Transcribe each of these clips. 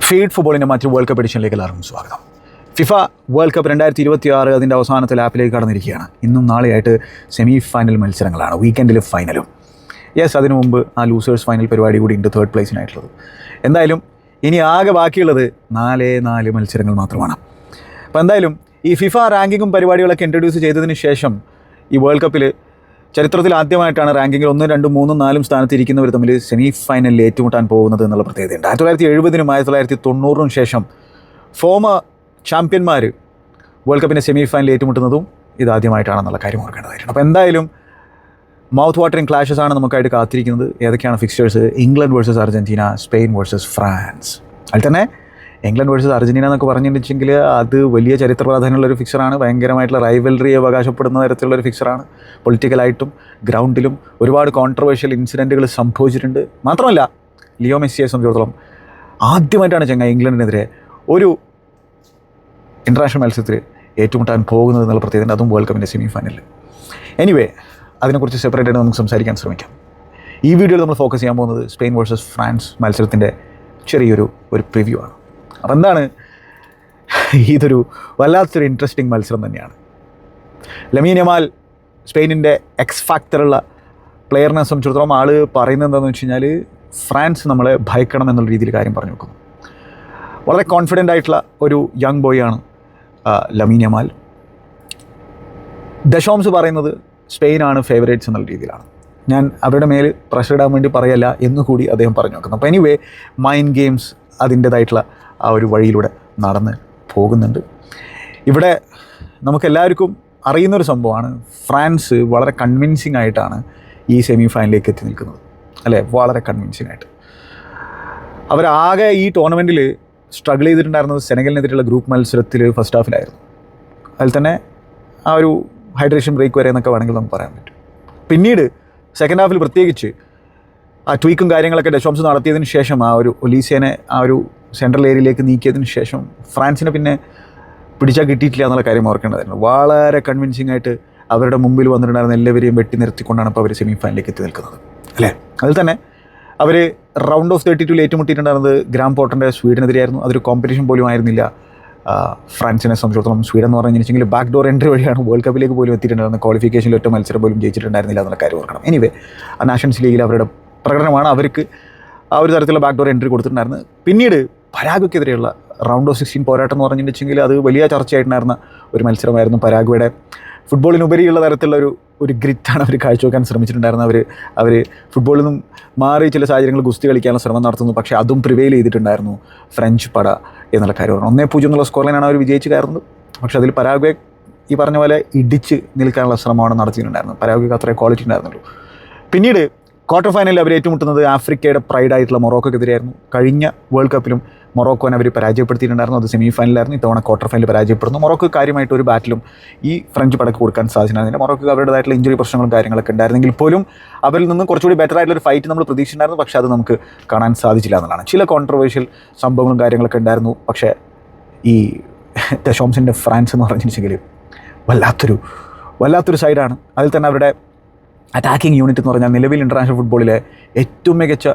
Feed ഫുട്ബോളിൻ്റെ മറ്റൊരു world cup എഡിഷനിലേക്ക് എല്ലാവർക്കും സ്വാഗതം. ഫിഫ വേൾഡ് കപ്പ് 2026 അതിൻ്റെ അവസാനത്തെ ലാപ്പിലേക്ക് കടന്നിരിക്കുകയാണ്. ഇന്നും നാളെയായിട്ട് സെമി ഫൈനൽ മത്സരങ്ങളാണ്, വീക്കെൻഡിൽ ഫൈനലും. യെസ്, അതിനു മുമ്പ് ആ ലൂസേഴ്സ് ഫൈനൽ പരിപാടി കൂടി ഉണ്ട്, തേർഡ് പ്ലേസിനായിട്ടുള്ളത്. എന്തായാലും ഇനി ആകെ ബാക്കിയുള്ളത് 4 മത്സരങ്ങൾ മാത്രമാണ്. അപ്പോൾ എന്തായാലും ഈ ഫിഫ റാങ്കിങ്ങും പരിപാടികളൊക്കെ ഇൻട്രൊഡ്യൂസ് ചെയ്തതിന് ശേഷം ഈ വേൾഡ് കപ്പിൽ ചരിത്രത്തിൽ ആദ്യമായിട്ടാണ് റാങ്കിങ്ങിൽ 1, 2, 3, 4 സ്ഥാനത്തിരിക്കുന്നവർ തമ്മിൽ സെമി ഫൈനലിൽ ഏറ്റുമുട്ടാൻ പോകുന്നത് എന്നുള്ള പ്രത്യേകതയുണ്ട്. 1970-നും 1990-നും ശേഷം ഫോമർ ചാമ്പ്യന്മാർ വേൾഡ് കപ്പിൻ്റെ സെമി ഫൈനലിൽ ഏറ്റുമുട്ടുന്നതും ഇതാദ്യമായിട്ടാണെന്നുള്ള കാര്യം ഓർക്കേണ്ടതായിട്ടുണ്ട്. അപ്പോൾ എന്തായാലും മൗത്ത് വാട്ടറിങ് ക്ലാഷസ് ആണ് നമുക്കായിട്ട് കാത്തിരിക്കുന്നത്. ഏതൊക്കെയാണ് fixtures? England versus Argentina, Spain versus France. അതിൽ തന്നെ ഇംഗ്ലണ്ട് വേഴ്സസ് അർജൻറ്റീന എന്നൊക്കെ പറഞ്ഞിട്ടുണ്ടെങ്കിൽ അത് വലിയ ചരിത്ര പ്രാധാന്യമുള്ളൊരു ഫിക്സറാണ്. ഭയങ്കരമായിട്ടുള്ള റൈവൽറി അവകാശപ്പെടുന്ന തരത്തിലുള്ളൊരു ഫിക്സറാണ്. പൊളിറ്റിക്കലായിട്ടും ഗ്രൗണ്ടിലും ഒരുപാട് കോൺട്രവേഴ്ഷ്യൽ ഇൻസിഡൻറ്റുകൾ സംഭവിച്ചിട്ടുണ്ട്. മാത്രമല്ല ലിയോ മെസ്സിയെ സംബന്ധിച്ചിടത്തോളം ആദ്യമായിട്ടാണ് ചങ്ങായി ഇംഗ്ലണ്ടിനെതിരെ ഒരു ഇൻ്റർനാഷണൽ മത്സരത്തിൽ ഏറ്റുമുട്ടാൻ പോകുന്നത് എന്നുള്ള പ്രത്യേകത, അതും വേൾഡ് കപ്പിൻ്റെ സെമി ഫൈനലിൽ. എനിവേ, അതിനെക്കുറിച്ച് സെപ്പറേറ്റ് ആയിട്ട് നമുക്ക് സംസാരിക്കാൻ ശ്രമിക്കാം. ഈ വീഡിയോയിൽ നമ്മൾ ഫോക്കസ് ചെയ്യാൻ പോകുന്നത് സ്പെയിൻ വേഴ്സസ് ഫ്രാൻസ് മത്സരത്തിൻ്റെ ചെറിയൊരു പ്രിവ്യൂ ആണ്. അപ്പോൾ എന്താണ്, ഇതൊരു വല്ലാത്തൊരു ഇൻട്രസ്റ്റിംഗ് മത്സരം തന്നെയാണ്. ലമീൻ യമാൽ സ്പെയിനിൻ്റെ എക്സ് ഫാക്ടറുള്ള പ്ലെയറിനെ സംബന്ധിച്ചിടത്തോളം ആൾ പറയുന്നത് എന്താണെന്ന് വെച്ച് കഴിഞ്ഞാൽ ഫ്രാൻസ് നമ്മളെ ഭയക്കണം എന്നുള്ള രീതിയിൽ കാര്യം പറഞ്ഞു വെക്കുന്നു. വളരെ കോൺഫിഡൻ്റ് ആയിട്ടുള്ള ഒരു യങ് ബോയാണ് ലമീൻ യമാൽ. ദശോംസ് പറയുന്നത് സ്പെയിനാണ് ഫേവറേറ്റ്സ് എന്നുള്ള രീതിയിലാണ്. ഞാൻ അവരുടെ മേൽ പ്രഷർ ഇടാൻ വേണ്ടി പറയല്ല എന്നുകൂടി അദ്ദേഹം പറഞ്ഞു വെക്കുന്നു. അപ്പോൾ എനിവേ, മൈൻഡ് ഗെയിംസ് അതിൻ്റേതായിട്ടുള്ള ആ ഒരു വഴിയിലൂടെ നടന്ന് പോകുന്നുണ്ട്. ഇവിടെ നമുക്കെല്ലാവർക്കും അറിയുന്നൊരു സംഭവമാണ്, ഫ്രാൻസ് വളരെ കൺവിൻസിങ് ആയിട്ടാണ് ഈ സെമി ഫൈനലിലേക്ക് എത്തി നിൽക്കുന്നത്, അല്ലേ? വളരെ കൺവിൻസിങ് ആയിട്ട്. അവരാകെ ഈ ടൂർണമെൻറ്റിൽ സ്ട്രഗിൾ ചെയ്തിട്ടുണ്ടായിരുന്നത് സെനഗലിനെതിരെയുള്ള ഗ്രൂപ്പ് മത്സരത്തിൽ ഫസ്റ്റ് ഹാഫിലായിരുന്നു. അതിൽ തന്നെ ആ ഒരു ഹൈഡ്രേഷൻ ബ്രേക്ക് വരെ എന്നൊക്കെ വേണമെങ്കിൽ നമുക്ക് പറയാൻ പറ്റും. പിന്നീട് സെക്കൻഡ് ഹാഫിൽ പ്രത്യേകിച്ച് ആ ട്വീക്കും കാര്യങ്ങളൊക്കെ ഡെഷോംസ് നടത്തിയതിന് ശേഷം ആ ഒരു ഒലീസിയനെ ആ ഒരു സെൻട്രൽ ഏരിയയിലേക്ക് നീക്കിയതിന് ശേഷം ഫ്രാൻസിനെ പിന്നെ പിടിച്ചാൽ കിട്ടിയിട്ടില്ല എന്നുള്ള കാര്യം ഓർക്കേണ്ടതായിരുന്നു. വളരെ കൺവിൻസിങ് ആയിട്ട് അവരുടെ മുമ്പിൽ വന്നിട്ടുണ്ടായിരുന്ന എല്ലാവരെയും വെട്ടി നിർത്തിക്കൊണ്ടാണ് ഇപ്പോൾ അവർ സെമി ഫൈനലിലേക്ക് എത്തി നിൽക്കുന്നത്, അല്ലേ? അതിൽ തന്നെ അവർ റൗണ്ട് ഓഫ് 32 ഏറ്റുമുട്ടിയിട്ടുണ്ടായിരുന്നത് ഗ്രാം പോട്ടറിൻ്റെ സ്വീഡനെതിരെയായിരുന്നു. അതൊരു കോമ്പറ്റീഷൻ പോലും ആയിരുന്നില്ല ഫ്രാൻസിനെ സംബന്ധിച്ചിടത്തോളം. സ്വീഡൻ എന്ന് പറഞ്ഞു കഴിഞ്ഞാൽ ബാക്ക് ഡോർ എൻട്രി വഴിയാണ് വേൾഡ് കപ്പിലേക്ക് പോലും എത്തിയിട്ടുണ്ടായിരുന്നത്. ക്വാളിഫിക്കേഷനിൽ ഒറ്റ മത്സരം പോലും ജയിച്ചിട്ടുണ്ടായിരുന്നില്ല എന്നുള്ള കാര്യം ഓർക്കണം. എനിവേ, ആ നാഷൻസ് ലീഗിൽ അവരുടെ പ്രകടനമാണ് അവർക്ക് ആ ഒരു തരത്തിലുള്ള ബാക്ക് ഡോർ എൻട്രി കൊടുത്തിട്ടുണ്ടായിരുന്നത്. പിന്നീട് പരാഗ്വയ്ക്കെതിരെയുള്ള റൗണ്ട് ഓഫ് 16 പോരാട്ടം എന്ന് പറഞ്ഞിട്ടുണ്ടെങ്കിൽ അത് വലിയ ചർച്ചയായിട്ടുണ്ടായിരുന്ന ഒരു മത്സരമായിരുന്നു. പരാഗ്വയുടെ ഫുട്ബോളിനുപരിയുള്ള തരത്തിലുള്ള ഒരു ഗ്രിറ്റാണ് അവർ കാഴ്ചവെക്കാൻ ശ്രമിച്ചിട്ടുണ്ടായിരുന്നത്. അവർ ഫുട്ബോളിൽ നിന്നും മാറി ചില സാഹചര്യങ്ങൾ ഗുസ്തി കളിക്കാനുള്ള ശ്രമം നടത്തുന്നു. പക്ഷേ അതും പ്രിവെയിൽ ചെയ്തിട്ടുണ്ടായിരുന്നു ഫ്രഞ്ച് പട എന്നുള്ള കാര്യമാണ്. 1-0 എന്നുള്ള സ്കോർ ലൈനാണ് അവർ വിജയിച്ച് കയറുന്നത്. പക്ഷേ അതിൽ പരാഗ്വെ ഈ പറഞ്ഞ പോലെ ഇടിച്ച് നിൽക്കാനുള്ള ശ്രമമാണ് നടത്തിയിട്ടുണ്ടായിരുന്നത്. പരാഗ്വയ്ക്ക് അത്രയും ക്വാളിറ്റി ഉണ്ടായിരുന്നുള്ളൂ. പിന്നീട് ക്വാർട്ടർ ഫൈനലിൽ അവർ ഏറ്റുമുട്ടുന്നത് ആഫ്രിക്കയുടെ പ്രൈഡായിട്ടുള്ള മൊറോക്കോക്കെതിരെയായിരുന്നു. കഴിഞ്ഞ വേൾഡ് കപ്പിലും മൊറോക്കോനെ അവർ പരാജയപ്പെടുത്തിയിട്ടുണ്ടായിരുന്നു. അത് സെമി ഫൈനലായിരുന്നു. ഇത്തവണ ക്വാർട്ടർ ഫൈനലിൽ പരാജയപ്പെടുന്നു. മൊറോക്കോ കാര്യമായിട്ട് ഒരു ബാറ്റിലും ഈ ഫ്രഞ്ച് പടക്ക് കൊടുക്കാൻ സാധിച്ചിട്ടുണ്ടായിരുന്നില്ല. മൊറോക്കോ അവരുടേതായിട്ടുള്ള ഇഞ്ചുറി പ്രശ്നങ്ങളും കാര്യങ്ങളൊക്കെ ഉണ്ടായിരുന്നെങ്കിൽ പോലും അവരിൽ നിന്നും കുറച്ചുകൂടി ബെറ്റർ ആയിട്ടുള്ള ഒരു ഫൈറ്റ് നമ്മൾ പ്രതീക്ഷിച്ചിട്ടുണ്ടായിരുന്നു. പക്ഷേ അത് നമുക്ക് കാണാൻ സാധിച്ചില്ല എന്നുള്ളതാണ്. ചില കോൺട്രവേഴ്ഷ്യൽ സംഭവങ്ങളും കാര്യങ്ങളൊക്കെ ഉണ്ടായിരുന്നു. പക്ഷേ ഈ ദശോംസിൻ്റെ ഫ്രാൻസ് എന്ന് പറഞ്ഞിട്ടുണ്ടെങ്കിൽ വല്ലാത്തൊരു സൈഡാണ്. അതിൽ തന്നെ അവരുടെ അറ്റാക്കിംഗ് യൂണിറ്റ് എന്ന് പറഞ്ഞാൽ നിലവിൽ ഇൻ്റർനാഷണൽ ഫുട്ബോളിലെ ഏറ്റവും മികച്ച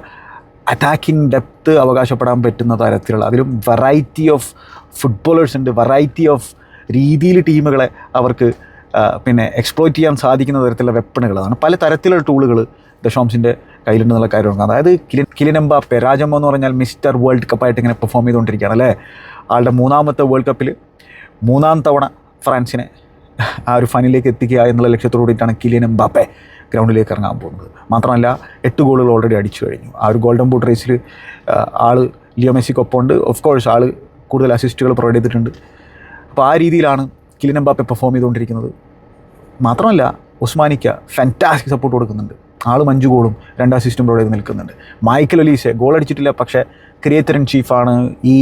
അറ്റാക്കിംഗ് ഡെപ്ത് അവകാശപ്പെടാൻ പറ്റുന്ന തരത്തിലുള്ള, അതിലും വെറൈറ്റി ഓഫ് ഫുട്ബോളേഴ്സ് ഉണ്ട്, വെറൈറ്റി ഓഫ് രീതിയിൽ ടീമുകളെ അവർക്ക് പിന്നെ എക്സ്പ്ലോയിറ്റ് ചെയ്യാൻ സാധിക്കുന്ന തരത്തിലുള്ള വെപ്പണുകളാണ്. പല തരത്തിലുള്ള ടൂളുകൾ ദശോംസിൻ്റെ കയ്യിലുണ്ടെന്നുള്ള കാര്യമാണ്. അതായത് കിലിയൻ എംബാപ്പെ, രാജമ്മ എന്ന് പറഞ്ഞാൽ മിസ്റ്റർ വേൾഡ് കപ്പായിട്ട് ഇങ്ങനെ പെർഫോം ചെയ്തുകൊണ്ടിരിക്കുകയാണ്, അല്ലേ? ആളുടെ 3ാമത്തെ വേൾഡ് കപ്പിൽ 3ാം തവണ ഫ്രാൻസിനെ ആ ഒരു ഫൈനലിലേക്ക് എത്തിക്കുക എന്നുള്ള ലക്ഷ്യത്തോടു കൂടിയിട്ടാണ് കിലിയൻ എംബാപ്പെ ഗ്രൗണ്ടിലേക്ക് ഇറങ്ങാൻ പോകുന്നത്. മാത്രമല്ല 8 ഗോളുകൾ ഓൾറെഡി അടിച്ചു കഴിഞ്ഞു. ആ ഒരു ഗോൾഡൻ ബൂട്ട് റേസിൽ ആൾ ലിയോ മെസ്സിക്കൊപ്പമുണ്ട്. ഓഫ് കോഴ്സ് ആൾ കൂടുതൽ അസിസ്റ്റുകൾ പ്രൊവൈഡ് ചെയ്തിട്ടുണ്ട്. അപ്പോൾ ആ രീതിയിലാണ് കിലിയൻ എംബാപ്പെ പെർഫോം ചെയ്തുകൊണ്ടിരിക്കുന്നത്. മാത്രമല്ല ഉസ്മാനിക്ക ഫാന്റാസ്റ്റിക് സപ്പോർട്ട് കൊടുക്കുന്നുണ്ട്. ആൾ 5 ഗോളും 2 അസിസ്റ്റും പ്രൊവൈഡ് ചെയ്ത് നിൽക്കുന്നുണ്ട്. മൈക്കൽ ഒലീസെ ഗോൾ അടിച്ചിട്ടില്ല, പക്ഷേ ക്രിയേറ്റർ ഇൻ ചീഫാണ്. ഈ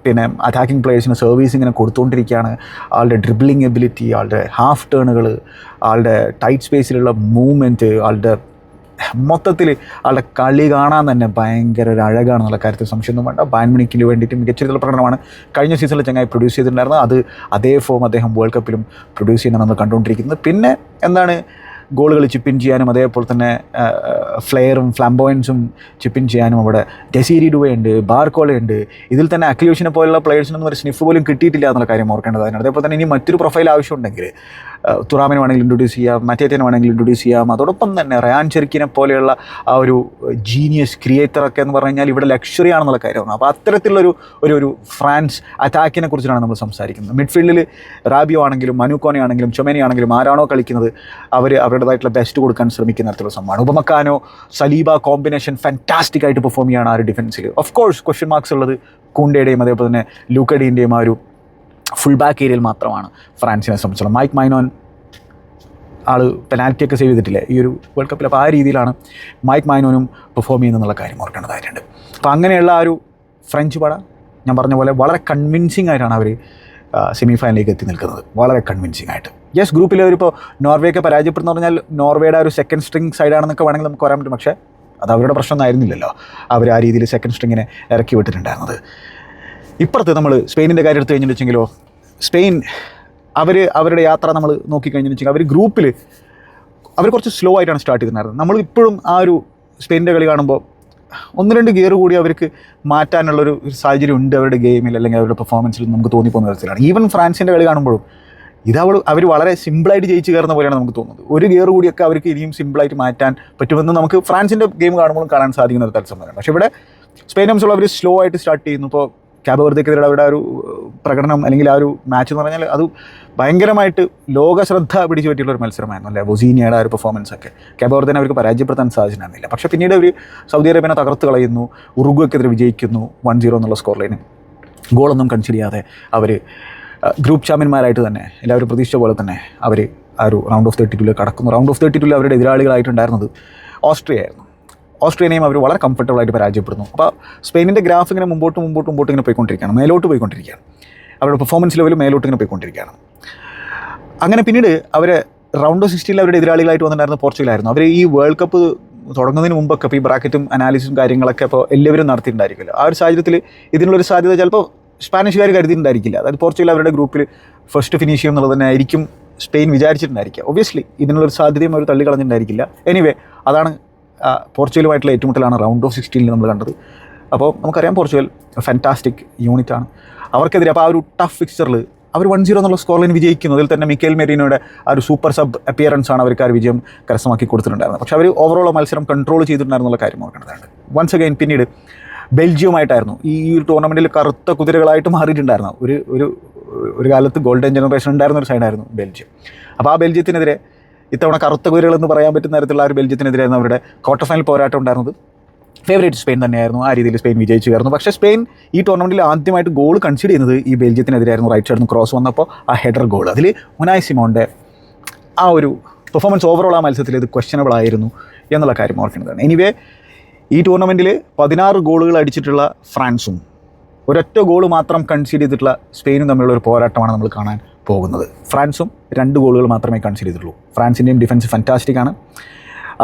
പിന്നെ അറ്റാക്കിംഗ് പ്ലേയേഴ്സിന് സർവീസ് ഇങ്ങനെ കൊടുത്തുകൊണ്ടിരിക്കുകയാണ്. ആളുടെ ഡ്രിബ്ലിംഗ് എബിലിറ്റി, ആളുടെ ഹാഫ് ടേണുകൾ, ആളുടെ ടൈറ്റ് സ്പേസിലുള്ള മൂവ്മെൻറ്റ്, ആളുടെ മൊത്തത്തിൽ ആളുടെ കളി കാണാൻ തന്നെ ഭയങ്കര ഒരു അഴകാണെന്നുള്ള കാര്യത്തിൽ സംശയമൊന്നും വേണ്ട. ബയൺ മ്യൂണിക്കിന് വേണ്ടിയിട്ട് മികച്ച രീതിയിലുള്ള പ്രകടനമാണ് കഴിഞ്ഞ സീസണിൽ ചങ്ങായി പ്രൊഡ്യൂസ് ചെയ്തിട്ടുണ്ടായിരുന്നത്. അതേ ഫോം അദ്ദേഹം വേൾഡ് കപ്പിലും പ്രൊഡ്യൂസ് ചെയ്യുന്നത് നമ്മൾ കണ്ടുകൊണ്ടിരിക്കുന്നത്. പിന്നെ എന്താണ്, ഗോളുകൾ ചിപ്പിൻ ചെയ്യാനും അതേപോലെ തന്നെ ഫ്ലെയറും ഫ്ലാംബോയൻസും ചിപ്പിൻ ചെയ്യാനും അവിടെ ഡെസീരി ഡുവേ ഉണ്ട്, ബാർക്കോള ഉണ്ട്. ഇതിൽ തന്നെ അക്ലൂഷിനെ പോലുള്ള പ്ലേയേഴ്സിനൊന്നും ഒരു സ്നിഫ് പോലും കിട്ടിയിട്ടില്ല എന്നുള്ള കാര്യം ഓർക്കേണ്ടതാണ്. അതേപോലെ തന്നെ ഇനി മറ്റൊരു പ്രൊഫൈൽ ആവശ്യമുണ്ടെങ്കിൽ തുറാമിനെ വേണമെങ്കിൽ ഇൻട്രൊഡ്യൂസ് ചെയ്യാം, മറ്റേറ്റിനെ വേണമെങ്കിൽ ഇൻട്രൊഡ്യൂസ് ചെയ്യാം. അതോടൊപ്പം തന്നെ റയാൻ ചെറുക്കിനെ പോലെയുള്ള ആ ഒരു ജീനിയസ് ക്രിയേറ്ററൊക്കെ എന്ന് പറഞ്ഞു കഴിഞ്ഞാൽ ഇവിടെ ലക്ഷറി ആണെന്നുള്ള കാര്യമാണ്. അപ്പോൾ അത്തരത്തിലുള്ളൊരു ഒരു ഫ്രാൻസ് അറ്റാക്കിനെ കുറിച്ചാണ് നമ്മൾ സംസാരിക്കുന്നത്. മിഡ്ഫീൽഡിൽ റാബിയോ ആണെങ്കിലും മനുക്കോനെ ആണെങ്കിലും ചൊമേനി ആണെങ്കിലും ആരാണോ കളിക്കുന്നത് അവരുടേതായിട്ടുള്ള ബെസ്റ്റ് കൊടുക്കാൻ ശ്രമിക്കുന്ന തരത്തിലുള്ള സംഭവമാണ്. ഉപമക്കാനോ സലീബ കോമ്പിനേഷൻ ഫാന്റാസ്റ്റിക് ആയിട്ട് പെർഫോം ചെയ്യാണ് ആ ഒരു ഡിഫൻസിൽ. ഓഫ് കോഴ്സ് ക്വസ്റ്റ്യൻ മാർക്സ് ഉള്ളത് കുണ്ടയുടെയും അതേപോലെ തന്നെ ലൂക്കഡീൻ്റെയും ആ ഒരു ഫുൾ ബാക്ക് ഏരിയയിൽ മാത്രമാണ് ഫ്രാൻസിനെ സംബന്ധിച്ചുള്ള. മൈക്ക് മൈനോൻ ആൾ പെനാൽറ്റിയൊക്കെ സേവ് ചെയ്തിട്ടില്ലേ ഈ ഒരു വേൾഡ് കപ്പിൽ. അപ്പോൾ ആ രീതിയിലാണ് മൈക്ക് മൈനോനും പെർഫോം ചെയ്യുന്നുള്ള കാര്യം ഓർക്കേണ്ടതായിട്ടുണ്ട്. അപ്പോൾ അങ്ങനെയുള്ള ആ ഒരു ഫ്രഞ്ച് പട ഞാൻ പറഞ്ഞ പോലെ വളരെ കൺവിൻസിങ് ആയിട്ടാണ് അവർ സെമി ഫൈനലിലേക്ക് എത്തി നിൽക്കുന്നത്, വളരെ കൺവിൻസിങ് ആയിട്ട്. യെസ്, ഗ്രൂപ്പിൽ അവരിപ്പോൾ നോർവേയൊക്കെ പരാജയപ്പെടുന്ന പറഞ്ഞാൽ നോർവേയുടെ ഒരു സെക്കൻഡ് സ്ട്രിങ് സൈഡാണെന്നൊക്കെ വേണമെങ്കിൽ നമുക്ക് പറയാൻ പറ്റും. പക്ഷേ അത് അവരുടെ പ്രശ്നമൊന്നും ആയിരുന്നില്ലല്ലോ, അവർ ആ രീതിയിൽ സെക്കൻഡ് സ്ട്രിങ്ങിനെ ഇറക്കി വിട്ടിട്ടുണ്ടായിരുന്നത്. ഇപ്പുറത്ത് നമ്മൾ സ്പെയിനിൻ്റെ കാര്യം എടുത്തു കഴിഞ്ഞിട്ടുണ്ടെങ്കിലോ, സ്പെയിൻ അവരുടെ യാത്ര നമ്മൾ നോക്കിക്കഴിഞ്ഞിട്ടുണ്ടെങ്കിൽ അവർ ഗ്രൂപ്പിൽ അവർ കുറച്ച് സ്ലോ ആയിട്ടാണ് സ്റ്റാർട്ട് ചെയ്തിട്ടുണ്ടായിരുന്നത്. നമ്മൾ ഇപ്പോഴും ആ ഒരു സ്പെയിനിൻ്റെ കളി കാണുമ്പോൾ 1-2 ഗിയർ കൂടി അവർക്ക് മാറ്റാനുള്ളൊരു സാഹചര്യം ഉണ്ട് അവരുടെ ഗെയിമിൽ അല്ലെങ്കിൽ അവരുടെ പെർഫോമൻസിൽ നമുക്ക് തോന്നിപ്പോകുന്ന തരത്തിലാണ്. ഈവൻ ഫ്രാൻസിൻ്റെ കളി കാണുമ്പോഴും അവർ വളരെ സിമ്പിളായിട്ട് ജയിച്ച് കയറുന്ന പോലെയാണ് നമുക്ക് തോന്നുന്നത്. ഒരു ഗിയർ കൂടിയൊക്കെ അവർക്ക് ഇനിയും സിമ്പിളായിട്ട് മാറ്റാൻ പറ്റുമെന്ന് നമുക്ക് ഫ്രാൻസിൻ്റെ ഗെയിം കാണുമ്പോഴും കാണാൻ സാധിക്കുന്ന ഒരു തത്സമയമാണ്. പക്ഷേ ഇവിടെ സ്പെയിൻ സംബന്ധിച്ചുള്ള അവർ സ്ലോ ആയിട്ട് സ്റ്റാർട്ട് ചെയ്യുന്നു. ഇപ്പോൾ ക്യാബ് വെർദെക്കെതിരെ അവരുടെ ഒരു പ്രകടനം അല്ലെങ്കിൽ ആ ഒരു മാച്ച് എന്ന് പറഞ്ഞാൽ അത് ഭയങ്കരമായിട്ട് ലോക ശ്രദ്ധ പിടിച്ചു പറ്റിയുള്ളൊരു മത്സരമായിരുന്നു അല്ലേ. ബൊസീനിയയുടെ ആ ഒരു പെർഫോമൻസൊക്കെ ക്യാബ് വെർദെനെ അവർക്ക് പരാജയപ്പെടുത്താൻ സാധിച്ചിട്ടുണ്ടായിരുന്നില്ല. പക്ഷേ പിന്നീട് അവർ സൗദി അറേബ്യനെ തകർത്ത് കളയുന്നു, ഉറുഗ്വേക്കെതിരെ വിജയിക്കുന്നു 1-0 എന്നുള്ള സ്കോർ ലൈന്. ഗോളൊന്നും കൺസിഡർ ചെയ്യാതെ അവർ ഗ്രൂപ്പ് ചാമ്പ്യന്മാരായിട്ട് തന്നെ എല്ലാവരും പ്രതീക്ഷിച്ച പോലെ തന്നെ അവർ ആ ഒരു റൗണ്ട് ഓഫ് 32 കടക്കുന്നു. റൗണ്ട് ഓഫ് 32 അവരുടെ എതിരാളികളായിട്ടുണ്ടായിരുന്നത് ഓസ്ട്രിയ ആയിരുന്നു. ഓസ്ട്രേലിയയും അവർ വളരെ കംഫർട്ടബിളായിട്ട് പരാജയപ്പെടുന്നു. അപ്പോൾ സ്പെയിനിൻ്റെ ഗ്രാഫ് ഇങ്ങനെ മുമ്പോട്ട് ഇങ്ങനെ പോയിക്കൊണ്ടിരിക്കുകയാണ്, മേലോട്ട് പോയിക്കൊണ്ടിരിക്കുകയാണ്. അവരുടെ പെർഫോമൻസ് ലെവൽ മേലോട്ട് ഇങ്ങനെ പോയിക്കൊണ്ടിരിക്കുകയാണ്. അങ്ങനെ പിന്നീട് അവർ റൗണ്ട് ഓഫ് 16 അവരുടെ എതിരാളികളായിട്ട് വന്നിട്ടുണ്ടായിരുന്ന പോർച്ചുഗലായിരുന്നു. അവർ ഈ വേൾഡ് കപ്പ് തുടങ്ങുന്നതിന് മുമ്പൊക്കെ ഇപ്പോൾ ഈ ബ്രാക്കറ്റും അനാലിസിസും കാര്യങ്ങളൊക്കെ ഇപ്പോൾ എല്ലാവരും നടത്തിയിട്ടുണ്ടായിരിക്കില്ല. ആ ഒരു സാഹചര്യത്തിൽ ഇതിനുള്ളൊരു സാധ്യത ചിലപ്പോൾ സ്പാനിഷുകാർ കരുതിയിട്ടുണ്ടായിരിക്കില്ല. അതായത് പോർച്ചുഗൽ അവരുടെ ഗ്രൂപ്പിൽ ഫസ്റ്റ് ഫിനിഷ് ചെയ്യും എന്നുള്ളത് തന്നെ ആയിരിക്കും സ്പെയിൻ വിചാരിച്ചിട്ടുണ്ടായിരിക്കുക. ഒബ്വിയസ്ലി ഇതിനുള്ളൊരു സാധ്യതയും അവർ തള്ളിക്കളഞ്ഞിട്ടുണ്ടായിരിക്കില്ല. എനിവേ അതാണ് പോർച്ചുഗലുമായിട്ടുള്ള ഏറ്റുമുട്ടലാണ് റൗണ്ട് ഓഫ് 16 നമ്മൾ കണ്ടത്. അപ്പോൾ നമുക്കറിയാം പോർച്ചുഗൽ ഫാന്റാസ്റ്റിക് യൂണിറ്റാണ്. അവർക്കെതിരെ അപ്പോൾ ആ ഒരു ടഫ് ഫിക്സ്ചറിൽ അവർ 1-0 എന്നുള്ള സ്കോറിൽ വിജയിക്കുന്നു. അതിൽ തന്നെ മിക്കേൽ മെറീനോയുടെ ആ ഒരു സൂപ്പർ സബ് അപ്പിയറൻസ് ആണ് അവർക്ക് ആ ഒരു വിജയം കരസ്ഥമാക്കി കൊടുത്തിട്ടുണ്ടായിരുന്നത്. പക്ഷേ അവർ ഓവറോൾ മത്സരം കൺട്രോൾ ചെയ്തിട്ടുണ്ടായിരുന്നുള്ള കാര്യം ഓർക്കേണ്ടതാണ്. വൺസ് അഗൈൻ പിന്നീട് ബെൽജിയമായിട്ടായിരുന്നു ഈ ഒരു ടൂർണമെൻറ്റിൽ കറുത്ത കുതിരകളായിട്ട് മാറിയിട്ടുണ്ടായിരുന്നു. ഒരു കാലത്ത് ഗോൾഡൻ ജനറേഷൻ ഉണ്ടായിരുന്ന ഒരു സൈഡായിരുന്നു ബെൽജിയം. അപ്പോൾ ആ ബെൽജിയത്തിനെതിരെ ഇത്തവണ കറുത്ത കുതിരകളെന്ന് പറയാൻ പറ്റുന്ന തരത്തിലുള്ള ആ ഒരു ബെൽജിയത്തിനെതിരായിരുന്നു അവരുടെ ക്വാർട്ടർ ഫൈനൽ പോരാട്ടം ഉണ്ടായിരുന്നത്. ഫേവറേറ്റ് സ്പെയിൻ തന്നെയായിരുന്നു. ആ രീതിയിൽ സ്പെയിൻ വിജയിച്ചു കയറുന്നു. പക്ഷേ സ്പെയിൻ ഈ ടൂർണമെൻറ്റിൽ ആദ്യമായിട്ട് ഗോൾ കൺസിഡർ ചെയ്യുന്നത് ഈ ബെൽജിയത്തിനെതിരായിരുന്നു. റൈറ്റ് സൈഡിൽ നിന്ന് ക്രോസ് വന്നപ്പോൾ ആ ഹെഡർ ഗോൾ, അതിൽ ഉനായ് സിമോൻ്റെ ആ ഒരു പെർഫോമൻസ് ഓവറോൾ ആ മത്സരത്തിൽ ഇത് ക്വസ്റ്റ്യനബിൾ ആയിരുന്നു എന്നുള്ള കാര്യം ഓർക്കേണ്ടതാണ്. എനിവേ ഈ ടൂർണമെൻറ്റിൽ 16 ഗോളുകൾ അടിച്ചിട്ടുള്ള ഫ്രാൻസും ഒരൊറ്റ ഗോൾ മാത്രം കൺസീഡ് ചെയ്തിട്ടുള്ള സ്പെയിനും തമ്മിലുള്ള ഒരു പോരാട്ടമാണ് നമ്മൾ കാണാൻ പോകുന്നത്. ഫ്രാൻസും 2 ഗോളുകൾ മാത്രമേ കൺസീഡ് ചെയ്തിട്ടുള്ളൂ. ഫ്രാൻസിൻ്റെയും ഡിഫൻസ് ഫാന്റാസ്റ്റിക് ആണ്.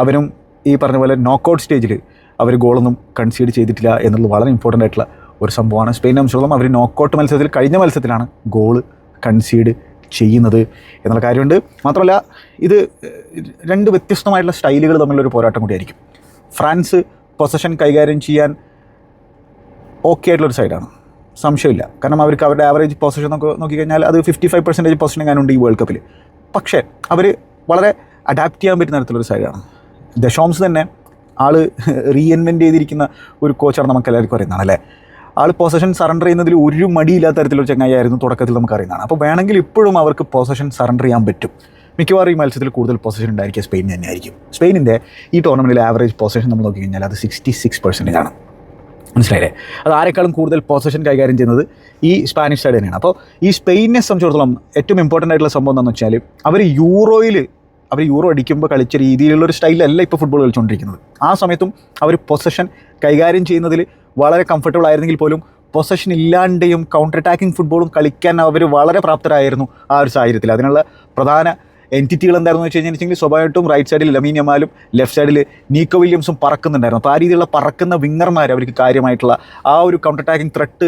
അവരും ഈ പറഞ്ഞ പോലെ നോക്കൗട്ട് സ്റ്റേജിൽ അവർ ഗോളൊന്നും കൺസീഡ് ചെയ്തിട്ടില്ല എന്നുള്ളത് വളരെ ഇമ്പോർട്ടൻ്റ് ആയിട്ടുള്ള ഒരു സംഭവമാണ്. സ്പെയിനെ സംബന്ധിച്ചിടത്തോളം അവർ നോക്കൗട്ട് മത്സരത്തിൽ കഴിഞ്ഞ മത്സരത്തിലാണ് ഗോൾ കൺസീഡ് ചെയ്യുന്നത് എന്നുള്ള കാര്യമുണ്ട്. മാത്രമല്ല ഇത് 2 വ്യത്യസ്തമായിട്ടുള്ള സ്റ്റൈലുകൾ തമ്മിലൊരു പോരാട്ടം കൂടിയായിരിക്കും. ഫ്രാൻസ് പൊസഷൻ കൈകാര്യം ചെയ്യാൻ ഓക്കെ ആയിട്ടുള്ളൊരു സൈഡാണ്, സംശയമില്ല. കാരണം അവർക്ക് അവരുടെ ആവറേജ് പൊസിഷൻ നോക്കിക്കഴിഞ്ഞാൽ അത് 55% പൊസിഷൻ എങ്ങാനുണ്ട് ഈ വേൾഡ് കപ്പിൽ. പക്ഷേ അവർ വളരെ അഡാപ്റ്റ് ചെയ്യാൻ പറ്റുന്ന തരത്തിലൊരു സൈഡാണ്. ദശോംസ് തന്നെ ആൾ റീഇൻവെൻറ്റ് ചെയ്തിരിക്കുന്ന ഒരു കോച്ചാണ് നമുക്ക് എല്ലാവർക്കും അറിയുന്നതാണ് അല്ലേ. ആൾ പൊസഷൻ സറണ്ടർ ചെയ്യുന്നതിൽ ഒരു മടിയില്ലാത്ത തരത്തിലൊരു ചങ്ങായിയായിരുന്നു തുടക്കത്തിൽ നമുക്കറിയുന്നതാണ്. അപ്പോൾ വേണമെങ്കിൽ ഇപ്പോഴും അവർക്ക് പൊസഷൻ സറണ്ടർ ചെയ്യാൻ പറ്റും. മിക്കവാറും ഈ മത്സരത്തിൽ കൂടുതൽ പൊസിഷൻ ഉണ്ടായിരിക്കുക സ്പെയിൻ തന്നെയായിരിക്കും. സ്പെയിനിൻ്റെ ഈ ടൂർണമെൻറ്റിലെ ആവറേജ് പൊസിഷൻ നമ്മൾ നോക്കിക്കഴിഞ്ഞാൽ അത് 66% ആണ്. മനസ്സിലായില്ലേ? അത് ആരെക്കാളും കൂടുതൽ പൊസിഷൻ കൈകാര്യം ചെയ്യുന്നത് ഈ സ്പാനിഷ് സൈഡ് തന്നെയാണ്. അപ്പോൾ ഈ സ്പെയിനെ സംബന്ധിച്ചിടത്തോളം ഏറ്റവും ഇമ്പോർട്ടൻ്റ് ആയിട്ടുള്ള സംഭവം എന്താണെന്ന് വെച്ചാൽ അവർ യൂറോ അടിക്കുമ്പോൾ കളിച്ച രീതിയിലുള്ളൊരു സ്റ്റൈലല്ല ഇപ്പോൾ ഫുട്ബോൾ കളിച്ചുകൊണ്ടിരിക്കുന്നത്. ആ സമയത്തും അവർ പൊസഷൻ കൈകാര്യം ചെയ്യുന്നതിൽ വളരെ കംഫർട്ടബിൾ ആയിരുന്നെങ്കിൽ പോലും പൊസഷൻ ഇല്ലാണ്ടെയും കൗണ്ടർ അറ്റാക്കിംഗ് ഫുട്ബോളും കളിക്കാൻ അവർ വളരെ പ്രാപ്തരായിരുന്നു ആ ഒരു സാഹചര്യത്തിൽ. അതിനുള്ള പ്രധാന എൻറ്റിറ്റികൾ എന്തായിരുന്നു വെച്ച് കഴിഞ്ഞിട്ടുണ്ടെങ്കിൽ സ്വാഭാവികമായിട്ടും റൈറ്റ് സൈഡിൽ ലമീൻ യമാലും ലെഫ്റ്റ് സൈഡിൽ നീക്കോ വില്യംസും പറക്കുന്നുണ്ടായിരുന്നു. അപ്പോൾ ആ രീതിയിലുള്ള പറക്കുന്ന വിങ്ങർമാർ അവർക്ക് കാര്യമായിട്ടുള്ള ആ ഒരു കൗണ്ടർ അറ്റാക്കിംഗ് ത്രെട്ട്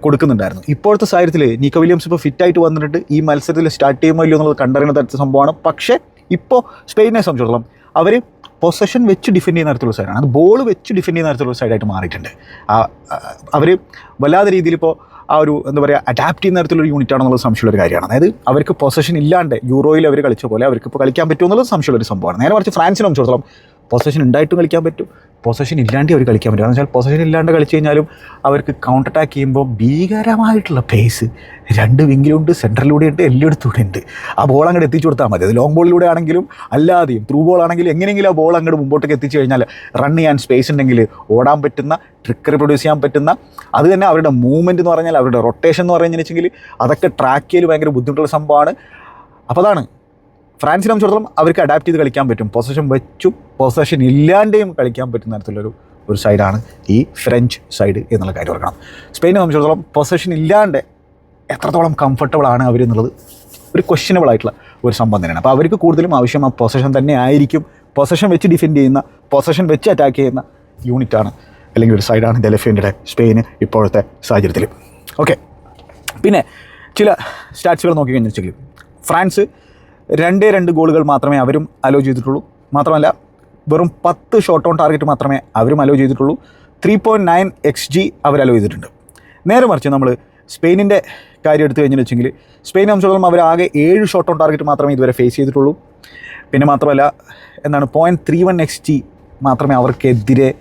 കൊടുക്കുന്നുണ്ടായിരുന്നു. ഇപ്പോഴത്തെ സാഹചര്യത്തിൽ നീക്കോ വില്യംസ് ഇപ്പോൾ ഫിറ്റായിട്ട് വന്നിട്ട് ഈ മത്സരത്തിൽ സ്റ്റാർട്ട് ചെയ്യുമോ ഇല്ലയോ എന്നുള്ളത് കണ്ടറിയുന്ന തരത്തിലുള്ള സംഭവമാണ്. പക്ഷേ ഇപ്പോൾ സ്പെയിനെ സംബന്ധിച്ചിടത്തോളം അവർ പൊസഷൻ വെച്ച് ഡിഫെൻഡ് ചെയ്യുന്ന തരത്തിലുള്ള സൈഡാണ്. അത് ബോൾ വെച്ച് ഡിഫെൻഡ് ചെയ്യുന്ന തരത്തിലുള്ള സൈഡായിട്ട് മാറിയിട്ടുണ്ട്. അവർ വല്ലാത്ത രീതിയിൽ ഇപ്പോൾ ആ ഒരു എന്താ പറയുക അഡാപ്റ്റ് ചെയ്യുന്ന തരത്തിലൊരു യൂണിറ്റ് ആണെന്നുള്ളത് സംശയമുള്ളൊരു കാര്യമാണ്. അതായത് അവർക്ക് പൊസഷൻ ഇല്ലാണ്ട് യൂറോയിൽ അവർ കളിച്ച പോലെ അവർക്ക് ഇപ്പോൾ കളിക്കാൻ പറ്റുമെന്നുള്ളത് സംശയമുള്ളൊരു സംഭവമാണ്. നേരെ മറിച്ച് ഫ്രാൻസിനെ സംബന്ധിച്ചിടത്തോളം പൊസഷൻ ഉണ്ടായിട്ടും കളിക്കാൻ പറ്റും, പൊസഷൻ ഇല്ലാണ്ട് അവർ കളിക്കാൻ പറ്റും. കാരണം വെച്ചാൽ പൊസഷൻ ഇല്ലാണ്ട് കളിച്ച് കഴിഞ്ഞാലും അവർക്ക് കൗണ്ടർ അറ്റാക്ക് ചെയ്യുമ്പോൾ ഭീകരമായിട്ടുള്ള പേസ് രണ്ട് വിങ്ങിലുണ്ട്, സെൻറ്ററിലൂടെ ഉണ്ട്, എല്ലായിടത്തൂടെ ഉണ്ട്. ആ ബോൾ അങ്ങോട്ട് എത്തിച്ചു കൊടുത്താൽ മതി. അത് ലോങ് ബോളിലൂടെ ആണെങ്കിലും അല്ലാതെയും ത്രൂ ബോൾ ആണെങ്കിലും എങ്ങനെയെങ്കിലും ആ ബോൾ അങ്ങോട്ട് മുമ്പോട്ടേക്ക് എത്തിച്ചു കഴിഞ്ഞാൽ റൺ ചെയ്യാൻ സ്പേസ് ഉണ്ടെങ്കിൽ ഓടാൻ പറ്റുന്ന, ട്രിക്കർ പ്രൊഡ്യൂസ് ചെയ്യാൻ പറ്റുന്ന, അത് തന്നെ അവരുടെ മൂവ്മെൻറ്റ് എന്ന് പറഞ്ഞാൽ അവരുടെ റൊട്ടേഷൻ എന്ന് പറഞ്ഞു വെച്ചെങ്കിൽ അതൊക്കെ ട്രാക്ക് ചെയ്യൽ ഭയങ്കര ബുദ്ധിമുട്ടുള്ള സംഭവമാണ്. അപ്പോൾ അതാണ് ഫ്രാൻസിനെ സംബന്ധിച്ചിടത്തോളം അവർക്ക് അഡാപ്റ്റ് ചെയ്ത് കളിക്കാൻ പറ്റും. പൊസഷൻ വെച്ചും പൊസഷൻ ഇല്ലാണ്ടെയും കളിക്കാൻ പറ്റുന്ന തരത്തിലുള്ളൊരു സൈഡാണ് ഈ ഫ്രഞ്ച് സൈഡ് എന്നുള്ള കാര്യം ഓർക്കണം. സ്പെയിനെ സംബന്ധിച്ചിടത്തോളം പൊസഷൻ ഇല്ലാണ്ട് എത്രത്തോളം കംഫർട്ടബിൾ ആണ് അവർ എന്നുള്ളത് ഒരു ക്വസ്റ്റ്യനബിൾ ആയിട്ടുള്ള ഒരു സംഭവം തന്നെയാണ്. അപ്പോൾ അവർക്ക് കൂടുതലും ആവശ്യം ആ പൊസഷൻ തന്നെ ആയിരിക്കും. പൊസഷൻ വെച്ച് ഡിഫെൻഡ് ചെയ്യുന്ന, പൊസഷൻ വെച്ച് അറ്റാക്ക് ചെയ്യുന്ന യൂണിറ്റാണ് അല്ലെങ്കിൽ ഒരു സൈഡാണ് ഡെലഫിൻ്റെ സ്പെയിന് ഇപ്പോഴത്തെ സാഹചര്യത്തിൽ. ഓക്കെ, പിന്നെ ചില സ്റ്റാറ്റ്സുകൾ നോക്കിക്കഴിഞ്ഞാൽ വെച്ചെങ്കിൽ ഫ്രാൻസ് 2 ഗോളുകൾ മാത്രമേ അവരും അലോ ചെയ്തിട്ടുള്ളൂ. മാത്രമല്ല വെറും 10 ഷോട്ട് ഓൺ ടാർഗറ്റ് മാത്രമേ അവരും അലോ ചെയ്തിട്ടുള്ളൂ. 3.9 XG അവർ അലോ ചെയ്തിട്ടുണ്ട്. നേരെ മറിച്ച് നമ്മൾ സ്പെയിനിൻ്റെ കാര്യം എടുത്തു കഴിഞ്ഞെന്ന് വെച്ചെങ്കിൽ സ്പെയിനെ സംബന്ധിച്ചിടത്തോളം അവർ ആകെ 7 ഷോട്ട് ഓൺ ടാർഗറ്റ് മാത്രമേ ഇതുവരെ ഫേസ് ചെയ്തിട്ടുള്ളൂ. പിന്നെ മാത്രമല്ല 0.31 XG മാത്രമേ അവർക്കെതിരെ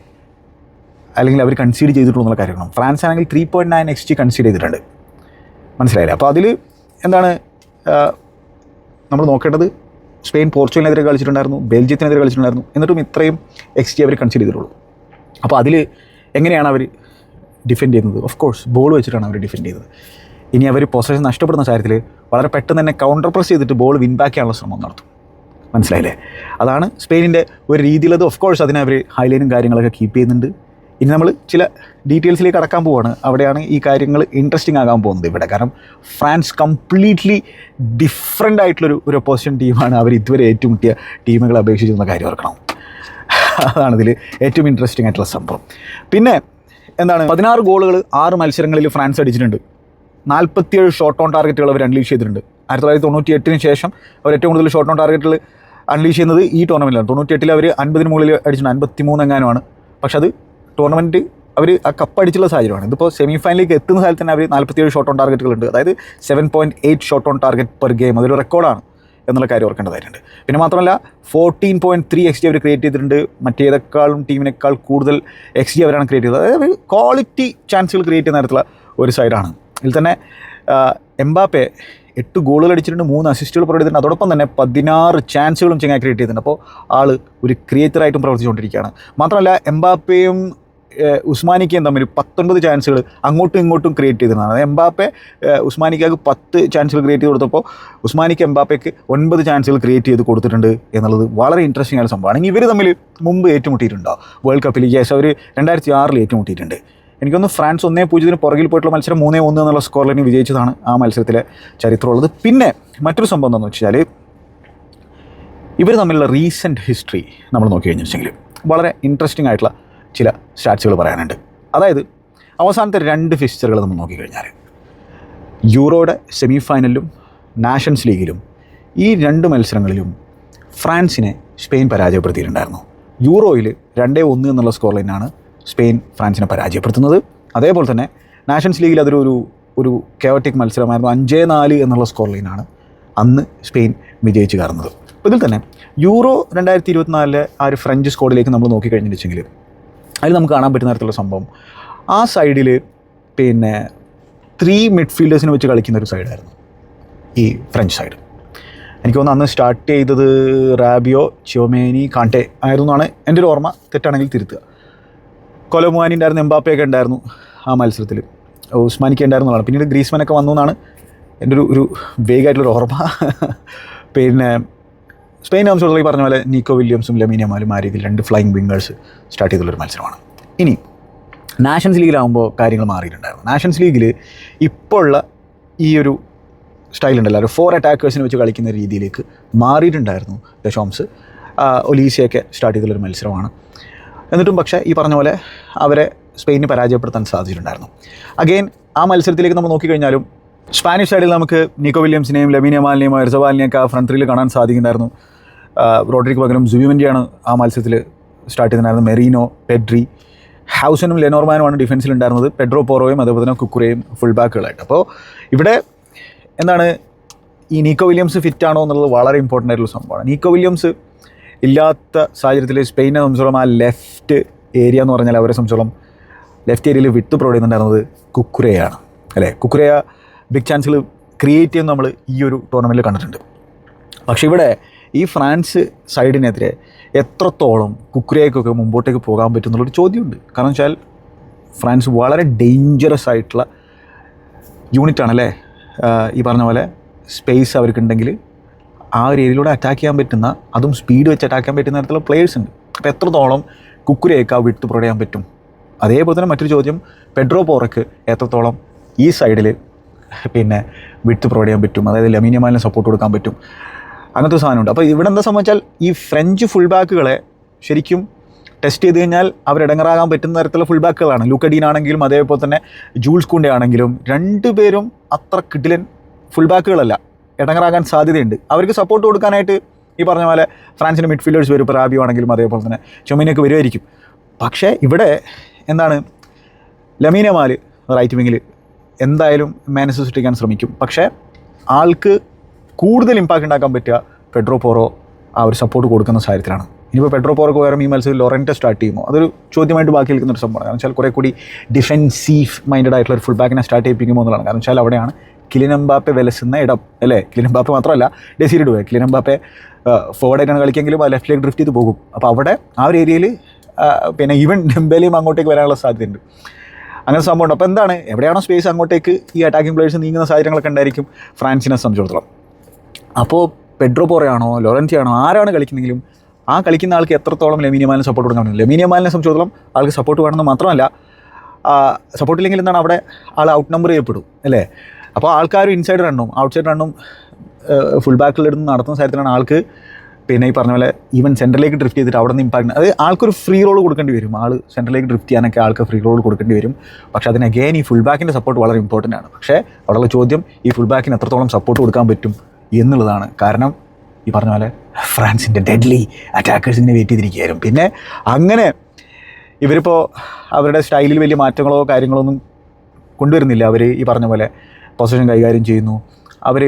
അല്ലെങ്കിൽ അവർ കൺസീഡ് ചെയ്തിട്ടുള്ളൂ എന്നുള്ള കാര്യമാണ്. ഫ്രാൻസ് ആണെങ്കിൽ 3.9 XG കൺസീഡ് ചെയ്തിട്ടുണ്ട്. മനസ്സിലായില്ലേ? അപ്പോൾ അതിൽ എന്താണ് നമ്മൾ നോക്കേണ്ടത്, സ്പെയിൻ പോർച്ചുഗലിനെതിരെ കളിച്ചിട്ടുണ്ടായിരുന്നു, ബെൽജിയത്തിനെതിരെ കളിച്ചിട്ടുണ്ടായിരുന്നു, എന്നിട്ടും ഇത്രയും XG അവർ കൺസിഡർ ചെയ്തിട്ടുള്ളൂ. അപ്പോൾ അതിൽ എങ്ങനെയാണ് അവർ ഡിഫെൻഡ് ചെയ്യുന്നത്? ഓഫ് കോഴ്സ് ബോൾ വെച്ചിട്ടാണ് അവർ ഡിഫെൻഡ് ചെയ്തത്. ഇനി അവർ പൊസഷൻ നഷ്ടപ്പെടുന്ന കാര്യത്തിൽ വളരെ പെട്ടെന്ന് തന്നെ കൗണ്ടർ പ്രസ് ചെയ്തിട്ട് ബോൾ വിൻബാക്ക് ചെയ്യാനുള്ള ശ്രമം നടത്തും. മനസ്സിലായില്ലേ? അതാണ് സ്പെയിനിൻ്റെ ഒരു രീതിയിലത്. ഓഫ് കോഴ്സ് അതിനെ അവർ ഹൈലൈനും കാര്യങ്ങളൊക്കെ കീപ്പ് ചെയ്യുന്നുണ്ട്. ഇനി നമ്മൾ ചില ഡീറ്റെയിൽസിലേക്ക് കടക്കാൻ പോവുകയാണ്. അവിടെയാണ് ഈ കാര്യങ്ങൾ ഇൻട്രസ്റ്റിംഗ് ആകാൻ പോകുന്നത് ഇവിടെ. കാരണം ഫ്രാൻസ് കംപ്ലീറ്റ്ലി ഡിഫറെൻ്റ് ആയിട്ടുള്ളൊരു ഒപ്പോസിഷൻ ടീമാണ് അവർ ഇതുവരെ ഏറ്റുമുട്ടിയ ടീമുകളെ അപേക്ഷിച്ചെന്ന കാര്യം ഓർക്കണം. അതാണ് ഇതിൽ ഏറ്റവും ഇൻട്രസ്റ്റിംഗ് ആയിട്ടുള്ള സംഭവം. പിന്നെ എന്താണ്, 16 ഗോളുകൾ 6 മത്സരങ്ങളിൽ ഫ്രാൻസ് അടിച്ചിട്ടുണ്ട്. 47 ഷോട്ട് ഓൺ ടാർഗറ്റുകൾ അവർ അൺലീഷ് ചെയ്തിട്ടുണ്ട്. 1998 ശേഷം അവർ ഏറ്റവും കൂടുതൽ ഷോട്ട് ഓൺ ടാർഗറ്റുകൾ അൺലീഷ് ചെയ്യുന്നത് ഈ ടൂർണമെൻറ്റിലാണ്. 98 അവർ 50 മുകളിൽ അടിച്ചിട്ടുണ്ട്, 53 എങ്ങാനുമാണ്. പക്ഷെ അത് ടൂർണമെൻറ്റ് അവർ ആ കപ്പ് അടിച്ചുള്ള സാഹചര്യമാണ്. ഇതിപ്പോൾ സെമി ഫൈനലിലേക്ക് എത്തുന്ന സ്ഥലത്ത് തന്നെ അവർ 47 ഷോട്ട് ഓൺ ടാർഗറ്റുകളുണ്ട്. അതായത് 7.8 shot on target per game. അതൊരു റെക്കോർഡാണ് എന്നുള്ള കാര്യം ഓർക്കേണ്ടതായിട്ടുണ്ട്. പിന്നെ മാത്രമല്ല 14.3 XG അവർ ക്രിയേറ്റ് ചെയ്തിട്ടുണ്ട്. മറ്റേതെക്കാളും ടീമിനേക്കാൾ കൂടുതൽ XG അവരാണ് ക്രിയേറ്റ് ചെയ്തത്. അതായത് ക്വാളിറ്റി ചാൻസുകൾ ക്രിയേറ്റ് ചെയ്യുന്ന തരത്തിലുള്ള ഒരു സൈഡാണ്. ഇതിൽ തന്നെ എംബാപ്പെ 8 ഗോളുകൾ അടിച്ചിട്ടുണ്ട്, 3 അസിസ്റ്റുകൾ പ്രൊവൈഡ് ചെയ്തിട്ടുണ്ട്. അതോടൊപ്പം തന്നെ 16 ചാൻസുകളും ചെങ്ങായി ക്രിയേറ്റ് ചെയ്തിട്ടുണ്ട്. അപ്പോൾ ആൾ ഒരു ക്രിയേറ്ററായിട്ടും പ്രവർത്തിച്ചുകൊണ്ടിരിക്കുകയാണ്. മാത്രമല്ല എംബാപ്പയും ഉസ്മാനിക്കയും തമ്മിൽ 19 ചാൻസുകൾ അങ്ങോട്ടും ഇങ്ങോട്ടും ക്രിയേറ്റ് ചെയ്തിരുന്നതാണ്. അതായത് എംബാപ്പെ ഉസ്മാനിക്കക്ക് 10 ചാൻസുകൾ ക്രിയേറ്റ് ചെയ്ത് കൊടുത്തപ്പോൾ ഉസ്മാനിക്ക് എംബാപ്പയ്ക്ക് 9 ചാൻസുകൾ ക്രിയേറ്റ് ചെയ്ത് കൊടുത്തിട്ടുണ്ട് എന്നുള്ളത് വളരെ ഇൻട്രസ്റ്റിംഗ് ആയ സംഭവമാണ്. ഇവർ തമ്മിൽ മുമ്പ് ഏറ്റുമുട്ടിയിട്ടുണ്ടോ വേൾഡ് കപ്പിൽ? യെസ്, അവർ 2006 ഏറ്റുമുട്ടിയിട്ടുണ്ട്. എനിക്കൊന്ന് ഫ്രാൻസ് 1-0 പുറകിൽ പോയിട്ടുള്ള മത്സരം 3-1 എന്നുള്ള സ്കോർ ലൈനിൽ വിജയിച്ചതാണ് ആ മത്സരത്തിലെ ചരിത്രമുള്ളത്. പിന്നെ മറ്റൊരു സംഭവം എന്താണെന്ന് വെച്ചാൽ ഇവർ തമ്മിലുള്ള റീസെൻറ്റ് ഹിസ്റ്ററി നമ്മൾ നോക്കി കഴിഞ്ഞു വെച്ചെങ്കിൽ വളരെ ഇൻട്രസ്റ്റിംഗ് ആയിട്ടുള്ള ചില സ്റ്റാറ്റ്സുകൾ പറയാനുണ്ട്. അതായത് അവസാനത്തെ 2 ഫിക്സ്ചറുകൾ നമ്മൾ നോക്കിക്കഴിഞ്ഞാൽ യൂറോയുടെ സെമി ഫൈനലിലും നാഷൻസ് ലീഗിലും ഈ 2 മത്സരങ്ങളിലും ഫ്രാൻസിനെ സ്പെയിൻ പരാജയപ്പെടുത്തിയിട്ടുണ്ടായിരുന്നു. യൂറോയിൽ 2-1 എന്നുള്ള സ്കോർ ലൈനാണ് സ്പെയിൻ ഫ്രാൻസിനെ പരാജയപ്പെടുത്തുന്നത്. അതേപോലെ തന്നെ നാഷൻസ് ലീഗിൽ അതൊരു കെയോട്ടിക് മത്സരമായിരുന്നു. 5-4 എന്നുള്ള സ്കോർ ലൈനാണ് അന്ന് സ്പെയിൻ വിജയിച്ച് കയറുന്നത്. അപ്പോൾ ഇതിൽ തന്നെ യൂറോ 2024 ആ ഒരു ഫ്രഞ്ച് സ്ക്വാഡിലേക്ക് നമ്മൾ നോക്കിക്കഴിഞ്ഞിട്ടുണ്ടെങ്കിൽ അതിൽ നമുക്ക് കാണാൻ പറ്റുന്ന തരത്തിലുള്ള സംഭവം, ആ സൈഡിൽ പിന്നെ 3 മിഡ്ഫീൽഡേഴ്സിനെ വെച്ച് കളിക്കുന്ന ഒരു സൈഡായിരുന്നു ഈ ഫ്രഞ്ച് സൈഡ്. എനിക്ക് തോന്നുന്നു അന്ന് സ്റ്റാർട്ട് ചെയ്തത് റാബിയോ, ചിയോമേനി, കാണ്ടെ ആയിരുന്നു എന്നാണ് എൻ്റെ ഒരു ഓർമ്മ. തെറ്റാണെങ്കിൽ തിരുത്തുക. കൊലോമുവാനി ഉണ്ടായിരുന്നു, എംബാപ്പയൊക്കെ ഉണ്ടായിരുന്നു ആ മത്സരത്തിൽ, ഉസ്മാനിക്ക ഉണ്ടായിരുന്നു എന്നാണ്. പിന്നീട് ഗ്രീസ്മാനൊക്കെ വന്നു എന്നാണ് എൻ്റെ ഒരു വേഗമായിട്ടുള്ളൊരു ഓർമ്മ. പിന്നെ സ്പെയിൻ സംബന്ധിച്ചുള്ള ഈ പറഞ്ഞ പോലെ നീക്കോ വില്യംസും ലമീൻ യമാലും ആ രീതിയിൽ 2 ഫ്ലൈയിങ് വിംഗേഴ്സ് സ്റ്റാർട്ട് ചെയ്തുള്ളൊരു മത്സരമാണ്. ഇനി നാഷൻസ് ലീഗിലാകുമ്പോൾ കാര്യങ്ങൾ മാറിയിട്ടുണ്ടായിരുന്നു. നാഷൻസ് ലീഗിൽ ഇപ്പോൾ ഉള്ള ഈ ഒരു സ്റ്റൈലുണ്ടല്ലോ, ഒരു 4 അറ്റാക്കേഴ്സിനെ വെച്ച് കളിക്കുന്ന രീതിയിലേക്ക് മാറിയിട്ടുണ്ടായിരുന്നു ദശോംസ്. ഒലീസിയൊക്കെ സ്റ്റാർട്ട് ചെയ്തുള്ളൊരു മത്സരമാണ്. എന്നിട്ടും പക്ഷേ ഈ പറഞ്ഞ പോലെ അവരെ സ്പെയിനിന് പരാജയപ്പെടുത്താൻ സാധിച്ചിട്ടുണ്ടായിരുന്നു. അഗെയിൻ ആ മത്സരത്തിലേക്ക് നമ്മൾ നോക്കിക്കഴിഞ്ഞാലും സ്പാനിഷ് സൈഡിൽ നമുക്ക് നീക്കോ വില്യംസിനെയും ലമീൻ യമാലിനെയും എർസബാലിനെയൊക്കെ ആ ഫ്രണ്ട് ത്രീയിൽ കാണാൻ സാധിക്കുന്നുണ്ടായിരുന്നു. റോഡ്രിക്ക് പകരം സുബിമെൻഡിയാണ് ആ മത്സരത്തിൽ സ്റ്റാർട്ട് ചെയ്തിട്ടുണ്ടായിരുന്നത്. മെറീനോ, പെഡ്രി, ഹൗസനും ലെനോർമാനുമാണ് ഡിഫൻസിലുണ്ടായിരുന്നത്. പെഡ്രോ പോറോയും അതേപോലെ തന്നെ കുക്കുറയും ഫുൾ ബാക്കുകളായിട്ട്. അപ്പോൾ ഇവിടെ എന്താണ് ഈ നീക്കോ വില്യംസ് ഫിറ്റാണോ എന്നുള്ളത് വളരെ ഇമ്പോർട്ടൻ്റ് ആയിട്ടുള്ള സംഭവമാണ്. നീക്കോ വില്യംസ് ഇല്ലാത്ത സാഹചര്യത്തിൽ സ്പെയിനെ സംബന്ധിച്ചോളം ആ ലെഫ്റ്റ് ഏരിയ എന്ന് പറഞ്ഞാൽ അവരെ സംബന്ധിച്ചോളം ലെഫ്റ്റ് ഏരിയയിൽ വിട്ട് പ്രൊവൈഡ് ചെയ്യുന്നുണ്ടായിരുന്നത് കുക്കുറയാണ് അല്ലേ. കുക്കുറയ ബിഗ് ചാൻസുകൾ ക്രിയേറ്റ് ചെയ്യുന്ന നമ്മൾ ഈ ഒരു ടൂർണമെൻറ്റിൽ കണ്ടിട്ടുണ്ട്. പക്ഷേ ഇവിടെ ഈ ഫ്രാൻസ് സൈഡിനെതിരെ എത്രത്തോളം കുക്കുറയ്ക്കൊക്കെ മുമ്പോട്ടേക്ക് പോകാൻ പറ്റും എന്നുള്ളൊരു ചോദ്യമുണ്ട്. കാരണം വെച്ചാൽ ഫ്രാൻസ് വളരെ ഡേഞ്ചറസ് ആയിട്ടുള്ള യൂണിറ്റാണല്ലേ. ഈ പറഞ്ഞ പോലെ സ്പേസ് അവർക്കുണ്ടെങ്കിൽ ആ ഒരു ഏരിയയിലൂടെ അറ്റാക്ക് ചെയ്യാൻ പറ്റുന്ന, അതും സ്പീഡ് വെച്ച് അറ്റാക്ക് ചെയ്യാൻ പറ്റുന്ന തരത്തിലുള്ള പ്ലേയേഴ്സ് ഉണ്ട്. അപ്പോൾ എത്രത്തോളം കുക്കുറയ്ക്ക് ആ വിട്ട് പ്രൊവൈഡ് ചെയ്യാൻ പറ്റും. അതേപോലെ തന്നെ മറ്റൊരു ചോദ്യം, പെഡ്രോ പോറയ്ക്ക് എത്രത്തോളം ഈ സൈഡിൽ പിന്നെ വിട്ട് പ്രൊവൈഡ് ചെയ്യാൻ പറ്റും, അതായത് ലമീൻ യമാലിന് സപ്പോർട്ട് കൊടുക്കാൻ പറ്റും, അങ്ങനത്തെ സാധനമുണ്ട്. അപ്പോൾ ഇവിടെ എന്താ സംഭവിച്ചാൽ ഈ ഫ്രഞ്ച് ഫുൾ ബാക്കുകളെ ശരിക്കും ടെസ്റ്റ് ചെയ്ത് കഴിഞ്ഞാൽ അവരിടങ്ങറാകാൻ പറ്റുന്ന തരത്തിലുള്ള ഫുൾ ബാക്കുകളാണ്. ലൂക്ക ഡീൻ ആണെങ്കിലും അതേപോലെ തന്നെ ജൂൾസ് കുണ്ടെ ആണെങ്കിലും രണ്ടുപേരും അത്ര കിടിലൻ ഫുൾ ബാക്കുകളല്ല, ഇടങ്ങറാകാൻ സാധ്യതയുണ്ട്. അവർക്ക് സപ്പോർട്ട് കൊടുക്കാനായിട്ട് ഈ പറഞ്ഞ പോലെ ഫ്രാൻസിൻ്റെ മിഡ്ഫീൽഡേഴ്സ് വരും. ഇപ്പോൾ റാബിയോ ആണെങ്കിലും അതേപോലെ തന്നെ ചൊമിനൊക്കെ വരുമായിരിക്കും. പക്ഷേ ഇവിടെ എന്താണ് ലമീൻ യമാൽ റൈറ്റ് വിങ്ങിൽ എന്തായാലും മാനസ് സൃഷ്ടിക്കാൻ ശ്രമിക്കും. പക്ഷേ ആൾക്ക് കൂടുതൽ ഇമ്പാക്റ്റ് ഉണ്ടാക്കാൻ പറ്റുക പെഡ്രോ പോറോ ആ ഒരു സപ്പോർട്ട് കൊടുക്കുന്ന സാഹചര്യത്തിലാണ്. ഇനിയിപ്പോൾ പെഡ്രോ പോറോക്ക് പകരം ഈ മത്സരം ലോറൻറ്റെ സ്റ്റാർട്ട് ചെയ്യുമോ, അതൊരു ചോദ്യമായിട്ട് ബാക്കി നിൽക്കുന്നൊരു സംഭവമാണ്. കാരണം വെച്ചാൽ കുറേ കൂടി ഡിഫെൻസീവ് മൈൻഡഡ് ആയിട്ടുള്ള ഒരു ഫുൾ ബാക്കിനെ സ്റ്റാർട്ട് ചെയ്യിപ്പിക്കുമോ എന്നുള്ളതാണ്. കാരണം വെച്ചാൽ അവിടെയാണ് കിലിൻ എംബാപ്പെ വിലസുന്ന ഇടം അല്ലേ. കിലിൻ എംബാപ്പെ മാത്രമല്ല ഡെസീരി ഡുവേ. കിലിൻ എംബാപ്പെ ഫോർവേഡായിട്ടാണ് കളിക്കെങ്കിലും ആ ലെഫ്റ്റിലേക്ക് ഡ്രിഫ്റ്റ് ചെയ്ത് പോകും. അപ്പോൾ അവിടെ ആ ഒരു ഏരിയയിൽ പിന്നെ ഈവൻ ഡെംബേലയും അങ്ങോട്ടേക്ക് വരാനുള്ള സാധ്യതയുണ്ട്. അങ്ങനെ സംഭവമുണ്ട്. അപ്പോൾ എന്താണ്, എവിടെയാണോ സ്പേസ് അങ്ങോട്ടേക്ക് ഈ അറ്റാക്കിംഗ് പ്ലേയേഴ്സ് നീങ്ങുന്ന സാഹചര്യങ്ങളൊക്കെ ഉണ്ടായിരിക്കും ഫ്രാൻസിനെ സംബന്ധിച്ചിടത്തോളം. അപ്പോൾ പെഡ്രോ പോറയാണോ ലോറൻറ്റി ആണോ ആരാണ് കളിക്കുന്നെങ്കിലും ആ കളിക്കുന്ന ആൾക്ക് എത്രത്തോളം ലമീൻ യമാലിന് സപ്പോർട്ട് കൊടുക്കാൻ പറ്റും. ലമീൻ യമാലിനെ സംബന്ധിച്ചിടത്തോളം ആൾക്ക് സപ്പോർട്ട് വേണമെന്ന് മാത്രമല്ല, സപ്പോർട്ടില്ലെങ്കിൽ എന്താണ് അവിടെ ആൾ ഔട്ട് നമ്പർ ചെയ്യപ്പെടും അല്ലേ. അപ്പോൾ ആൾക്കാർ ഇൻസൈഡ് റണ്ണും ഔട്ട്സൈഡ് റണ്ണും ഫുൾ ബാക്കിലിടുന്ന് നടത്തുന്ന സാഹചര്യത്തിലാണ് ആൾക്ക് പിന്നെ ഈ പറഞ്ഞ പോലെ ഈവൻ സെൻറ്ററിലേക്ക് ഡ്രിഫ്റ്റ് ചെയ്തിട്ട് അവിടെ നിന്ന് ഇമ്പാക്ട്, അത് ആൾക്കൊരു ഫ്രീ റോൾ കൊടുക്കേണ്ടി വരും. ആൾ സെൻറ്ററിലേക്ക് ഡ്രിഫ്റ്റ് ചെയ്യാനൊക്കെ ആൾക്ക് ഫ്രീ റോൾ കൊടുക്കേണ്ടി വരും. പക്ഷേ അതിന് അഗെയിൻ ഈ ഫുൾ ബാക്കിൻ്റെ സപ്പോർട്ട് വളരെ ഇമ്പോർട്ടൻ്റ് ആണ്. പക്ഷേ അവിടെയുള്ള ചോദ്യം ഈ ഫുൾ ബാക്കിന് എത്രത്തോളം സപ്പോർട്ട് കൊടുക്കാൻ പറ്റും എന്നുള്ളതാണ്. കാരണം ഈ പറഞ്ഞ പോലെ ഫ്രാൻസിൻ്റെ ഡെഡ്ലി അറ്റാക്കേഴ്സിനെ വെയിറ്റ് ചെയ്തിരിക്കുകയായിരുന്നു. പിന്നെ അങ്ങനെ ഇവരിപ്പോൾ അവരുടെ സ്റ്റൈലിൽ വലിയ മാറ്റങ്ങളോ കാര്യങ്ങളോ ഒന്നും കൊണ്ടുവരുന്നില്ല. അവർ ഈ പറഞ്ഞ പോലെ പൊസിഷൻ കൈകാര്യം ചെയ്യുന്നു. അവർ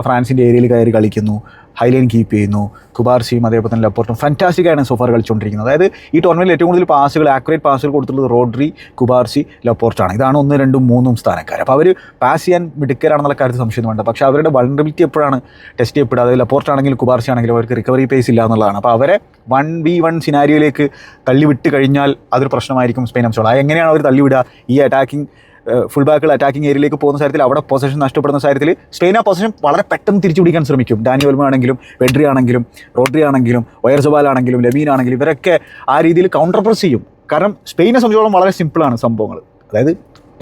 ഫ്രാൻസിൻ്റെ ഏരിയയിൽ കയറി കളിക്കുന്നു, ഹൈലൈൻ കീപ്പ് ചെയ്യുന്നു. കുബാർസിയും അതേപോലെ തന്നെ ലപ്പോർട്ടും ഫാൻറ്റാസ്റ്റിക്കാണ് സോഫാർ കളിച്ചുകൊണ്ടിരിക്കുന്നത്. അതായത് ഈ ടൂർണമെൻറ്റിൽ ഏറ്റവും കൂടുതൽ പാസുകൾ, ആക്യുറേറ്റ് പാസുകൾ കൊടുത്തിട്ടുള്ളത് റോഡ്രി, കുബാർസി, ലപ്പോർട്ടാണ്. ഇതാണ് 1, 2, 3 സ്ഥാനക്കാർ. അപ്പോൾ അവർ പാസ് ചെയ്യാൻ മിടുക്കരാണെന്നുള്ള കാര്യത്തിൽ സംശയം വേണ്ട. പക്ഷേ അവരുടെ വൾണറബിലിറ്റി എപ്പോഴാണ് ടെസ്റ്റ് ചെയ്യപ്പെടുക, അതായത് ലപ്പോർട്ടാണെങ്കിലും കുബാർസി ആണെങ്കിലും അവർക്ക് റിക്കവറി പേസ് ഇല്ല എന്നുള്ളതാണ്. അപ്പോൾ അവരെ 1v1 സിനാരിയോയിലേക്ക് തള്ളിവിട്ട് കഴിഞ്ഞാൽ അതൊരു പ്രശ്നമായിരിക്കും സ്പെയിൻ അംശമുള്ള. എങ്ങനെയാണ് അവർ തള്ളിവിടുക? ഈ അറ്റാക്കിംഗ് ഫുൾ ബാക്കുകൾ അറ്റാക്കിംഗ് ഏരിയയിലേക്ക് പോകുന്ന സാഹചര്യത്തിൽ അവിടെ പൊസിഷൻ നഷ്ടപ്പെടുന്ന സാഹചര്യത്തിൽ സ്പെയിൻ ആ പൊസിഷൻ വളരെ പെട്ടെന്ന് തിരിച്ചു പിടിക്കാൻ ശ്രമിക്കും. ഡാനി ഒൽമോ ആണെങ്കിലും പെഡ്രി ആണെങ്കിലും റോഡ്രി ആണെങ്കിലും ഒയർസബാൽ ആണെങ്കിലും ലമീൻ ആണെങ്കിലും ഇവരൊക്കെ ആ രീതിയിൽ കൗണ്ടർ പ്രസ് ചെയ്യും. കാരണം സ്പെയിനെ സംബന്ധിച്ചോളം വളരെ സിമ്പിളാണ് സംഭവങ്ങൾ. അതായത്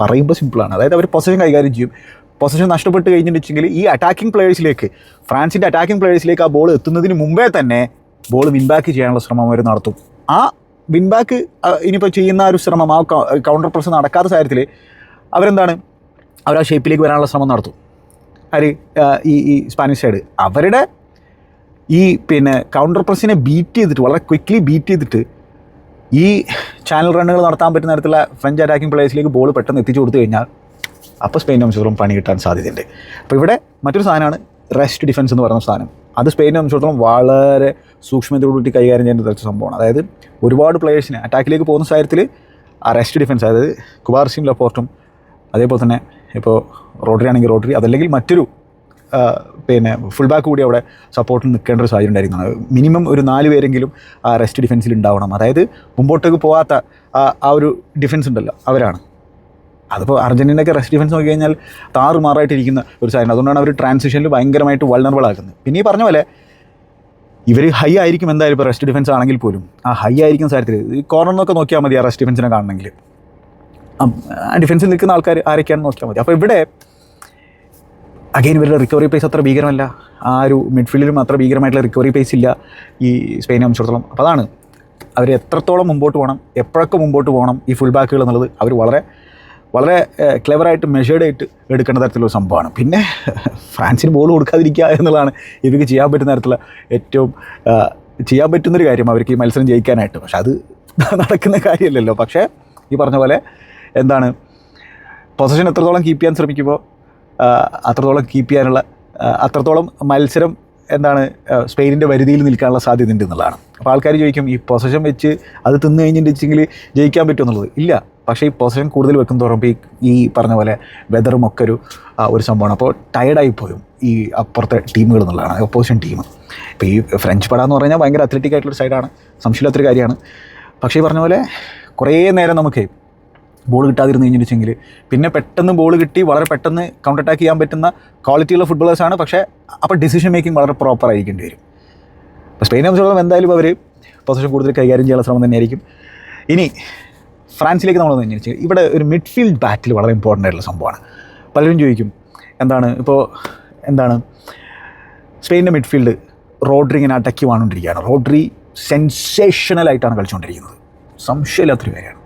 പറയുമ്പോൾ സിമ്പിളാണ്. അതായത് അവർ പൊസിഷൻ കൈകാര്യം ചെയ്യും. പൊസിഷൻ നഷ്ടപ്പെട്ട് കഴിഞ്ഞിട്ടുണ്ടെങ്കിൽ ഈ അറ്റാക്കിംഗ് പ്ലേയേഴ്സിലേക്ക്, ഫ്രാൻസിൻ്റെ അറ്റാക്കിംഗ് പ്ലേയേഴ്സിലേക്ക് ആ ബോൾ എത്തുന്നതിന് മുമ്പേ തന്നെ ബോൾ വിൻബാക്ക് ചെയ്യാനുള്ള ശ്രമം അവർ നടത്തും. ആ വിൻബാക്ക് ഇനിയിപ്പോൾ ചെയ്യുന്ന ഒരു ശ്രമം, ആ കൗണ്ടർ പ്രസ് നടക്കാത്ത സാഹചര്യത്തിൽ അവരെന്താണ്, അവർ ആ ഷേപ്പിലേക്ക് വരാനുള്ള ശ്രമം നടത്തും. ആര് ഈ സ്പാനിഷ് സൈഡ് അവരുടെ ഈ പിന്നെ കൗണ്ടർ പ്രസ്സിനെ ബീറ്റ് ചെയ്തിട്ട്, വളരെ ക്വിക്ക്ലി ബീറ്റ് ചെയ്തിട്ട് ഈ ചാനൽ റണ്ണുകൾ നടത്താൻ പറ്റുന്ന തരത്തിലുള്ള ഫ്രഞ്ച് അറ്റാക്കിംഗ് പ്ലേയേഴ്സിലേക്ക് ബോൾ പെട്ടെന്ന് എത്തിച്ചു കൊടുത്തു കഴിഞ്ഞാൽ അപ്പോൾ സ്പെയിനെ സംബന്ധിച്ചിടത്തോളം പണി കിട്ടാൻ സാധ്യതയുണ്ട്. അപ്പോൾ ഇവിടെ മറ്റൊരു സാധനമാണ് റെസ്റ്റ് ഡിഫൻസ് എന്ന് പറയുന്ന സാധനം. അത് സ്പെയിനെ സംബന്ധിച്ചിടത്തോളം വളരെ സൂക്ഷ്മതയോടുകൂടി കൈകാര്യം ചെയ്യേണ്ട തരത്തിൽ സംഭവമാണ്. അതായത് ഒരുപാട് പ്ലേയേഴ്സിനെ അറ്റാക്കിലേക്ക് പോകുന്ന സാഹചര്യത്തിൽ ആ റെസ്റ്റ് ഡിഫൻസ്, അതായത് കുബാർസിയും ലപ്പോർട്ടും അതേപോലെ തന്നെ ഇപ്പോൾ റോഡ്രി ആണെങ്കിൽ റോഡ്രി, അതല്ലെങ്കിൽ മറ്റൊരു പിന്നെ ഫുൾ ബാക്ക് കൂടി അവിടെ സപ്പോർട്ടിൽ നിൽക്കേണ്ട ഒരു സാഹചര്യം ഉണ്ടായിരിക്കുന്നതാണ്. മിനിമം ഒരു 4 പേരെങ്കിലും ആ റെസ്റ്റ് ഡിഫൻസിൽ ഉണ്ടാവണം. അതായത് മുമ്പോട്ടേക്ക് പോകാത്ത ആ ഒരു ഡിഫൻസ് ഉണ്ടല്ലോ, അവരാണ്. അതിപ്പോൾ അർജൻറ്റീനയൊക്കെ റെസ്റ്റ് ഡിഫൻസ് നോക്കി കഴിഞ്ഞാൽ താറുമാറായിട്ടിരിക്കുന്ന ഒരു സാധനം. അതുകൊണ്ടാണ് അവർ ട്രാൻസിഷനിൽ ഭയങ്കരമായിട്ട് വൾണറബിൾ ആക്കുന്നത്. പിന്നെ ഈ പറഞ്ഞ പോലെ ഇവർ ഹൈ ആയിരിക്കും എന്തായാലും. ഇപ്പോൾ റെസ്റ്റ് ഡിഫൻസ് ആണെങ്കിൽ പോലും ആ ഹൈ ആയിരിക്കുന്ന സാഹചര്യത്തിൽ ഈ കോർണറിനൊക്കെ നോക്കിയാൽ മതി ആ റെസ്റ്റ് ഡിഫൻസിനെ കാണണമെങ്കിൽ. ആ ഡിഫൻസിൽ നിൽക്കുന്ന ആൾക്കാർ ആരൊക്കെയാണെന്ന് നോക്കിയാൽ മതി. അപ്പോൾ ഇവിടെ അഗെയിൻ ഇവരുടെ റിക്കവറി പേസ് അത്ര ഭീകരമല്ല. ആ ഒരു മിഡ്ഫീൽഡിലും അത്ര ഭീകരമായിട്ടുള്ള റിക്കവറി പേസ് ഇല്ല ഈ സ്പെയിനെ സംബന്ധിച്ചിടത്തോളം. അപ്പോൾ അതാണ് അവർ എത്രത്തോളം മുമ്പോട്ട് പോകണം, എപ്പോഴൊക്കെ മുമ്പോട്ട് പോകണം ഈ ഫുൾ ബാക്കുകൾ എന്നുള്ളത് അവർ വളരെ വളരെ ക്ലെവറായിട്ട് മെഷേർഡായിട്ട് എടുക്കേണ്ട തരത്തിലുള്ള സംഭവമാണ്. പിന്നെ ഫ്രാൻസിന് ബോൾ കൊടുക്കാതിരിക്കുക എന്നുള്ളതാണ് ഇവർക്ക് ചെയ്യാൻ പറ്റുന്ന തരത്തിലുള്ള ഏറ്റവും ചെയ്യാൻ പറ്റുന്നൊരു കാര്യം അവർക്ക് ഈ മത്സരം ജയിക്കാനായിട്ട്. പക്ഷെ അത് നടക്കുന്ന കാര്യമല്ലല്ലോ. പക്ഷേ ഈ പറഞ്ഞ പോലെ എന്താണ്, പൊസിഷൻ എത്രത്തോളം കീപ്പ് ചെയ്യാൻ ശ്രമിക്കുമ്പോൾ അത്രത്തോളം കീപ്പ് ചെയ്യാനുള്ള അത്രത്തോളം മത്സരം എന്താണ് സ്പെയിനിൻ്റെ വരുതിയിൽ നിൽക്കാനുള്ള സാധ്യത ഉണ്ട് എന്നുള്ളതാണ്. അപ്പോൾ ആൾക്കാർ ചോദിക്കും ഈ പൊസിഷൻ വെച്ച് അത് തിന്നു കഴിഞ്ഞിട്ടുണ്ടെങ്കിൽ ജയിക്കാൻ പറ്റുമെന്നുള്ളത്. ഇല്ല. പക്ഷേ ഈ പൊസിഷൻ കൂടുതൽ വെക്കും തോറും ഈ പറഞ്ഞ പോലെ വെതറും ഒക്കെ ഒരു സംഭവമാണ്. അപ്പോൾ ടയർഡായി പോയും ഈ അപ്പുറത്തെ ടീമുകൾ എന്നുള്ളതാണ്, ഓപ്പോസിഷൻ ടീം. ഇപ്പോൾ ഈ ഫ്രഞ്ച് പട എന്ന് പറഞ്ഞാൽ ഭയങ്കര അത്ലറ്റിക് ആയിട്ടുള്ളൊരു സൈഡാണ്, സംശയമില്ലാത്തൊരു കാര്യമാണ്. പക്ഷേ ഈ പറഞ്ഞ പോലെ കുറേ നേരം നമുക്ക് ബോൾ കിട്ടാതിരുന്ന് കഴിഞ്ഞിട്ടുണ്ടെങ്കിൽ പിന്നെ പെട്ടെന്ന് ബോൾ കിട്ടി വളരെ പെട്ടെന്ന് കൗണ്ടർ അറ്റാക്ക് ചെയ്യാൻ പറ്റുന്ന ക്വാളിറ്റിയുള്ള ഫുട്ബോളേഴ്സാണ്. പക്ഷേ അപ്പോൾ ഡിസിഷൻ മേക്കിംഗ് വളരെ പ്രോപ്പർ ആയിരിക്കേണ്ടി വരും. അപ്പോൾ സ്പെയിനെ സംബന്ധിച്ചിടത്തോളം എന്തായാലും അവർ പൊസിഷൻ കൂടുതൽ കൈകാര്യം ചെയ്യാനുള്ള ശ്രമം തന്നെയായിരിക്കും. ഇനി ഫ്രാൻസിലേക്ക് നമ്മൾ വന്നു കഴിഞ്ഞാൽ ഇവിടെ ഒരു മിഡ്ഫീൽഡ് ബാറ്റിൽ വളരെ ഇമ്പോർട്ടൻ്റ് ആയിട്ടുള്ള സംഭവമാണ്. പലരും ചോദിക്കും എന്താണ് സ്പെയിനിൻ്റെ മിഡ്ഫീൽഡ് റോഡ്രി ഇങ്ങനെ അടക്കി വാണുകൊണ്ടിരിക്കുകയാണ്. റോഡ്രി സെൻസേഷണലായിട്ടാണ് കളിച്ചുകൊണ്ടിരിക്കുന്നത്, സംശയമില്ലാത്തൊരു കാര്യമാണ്.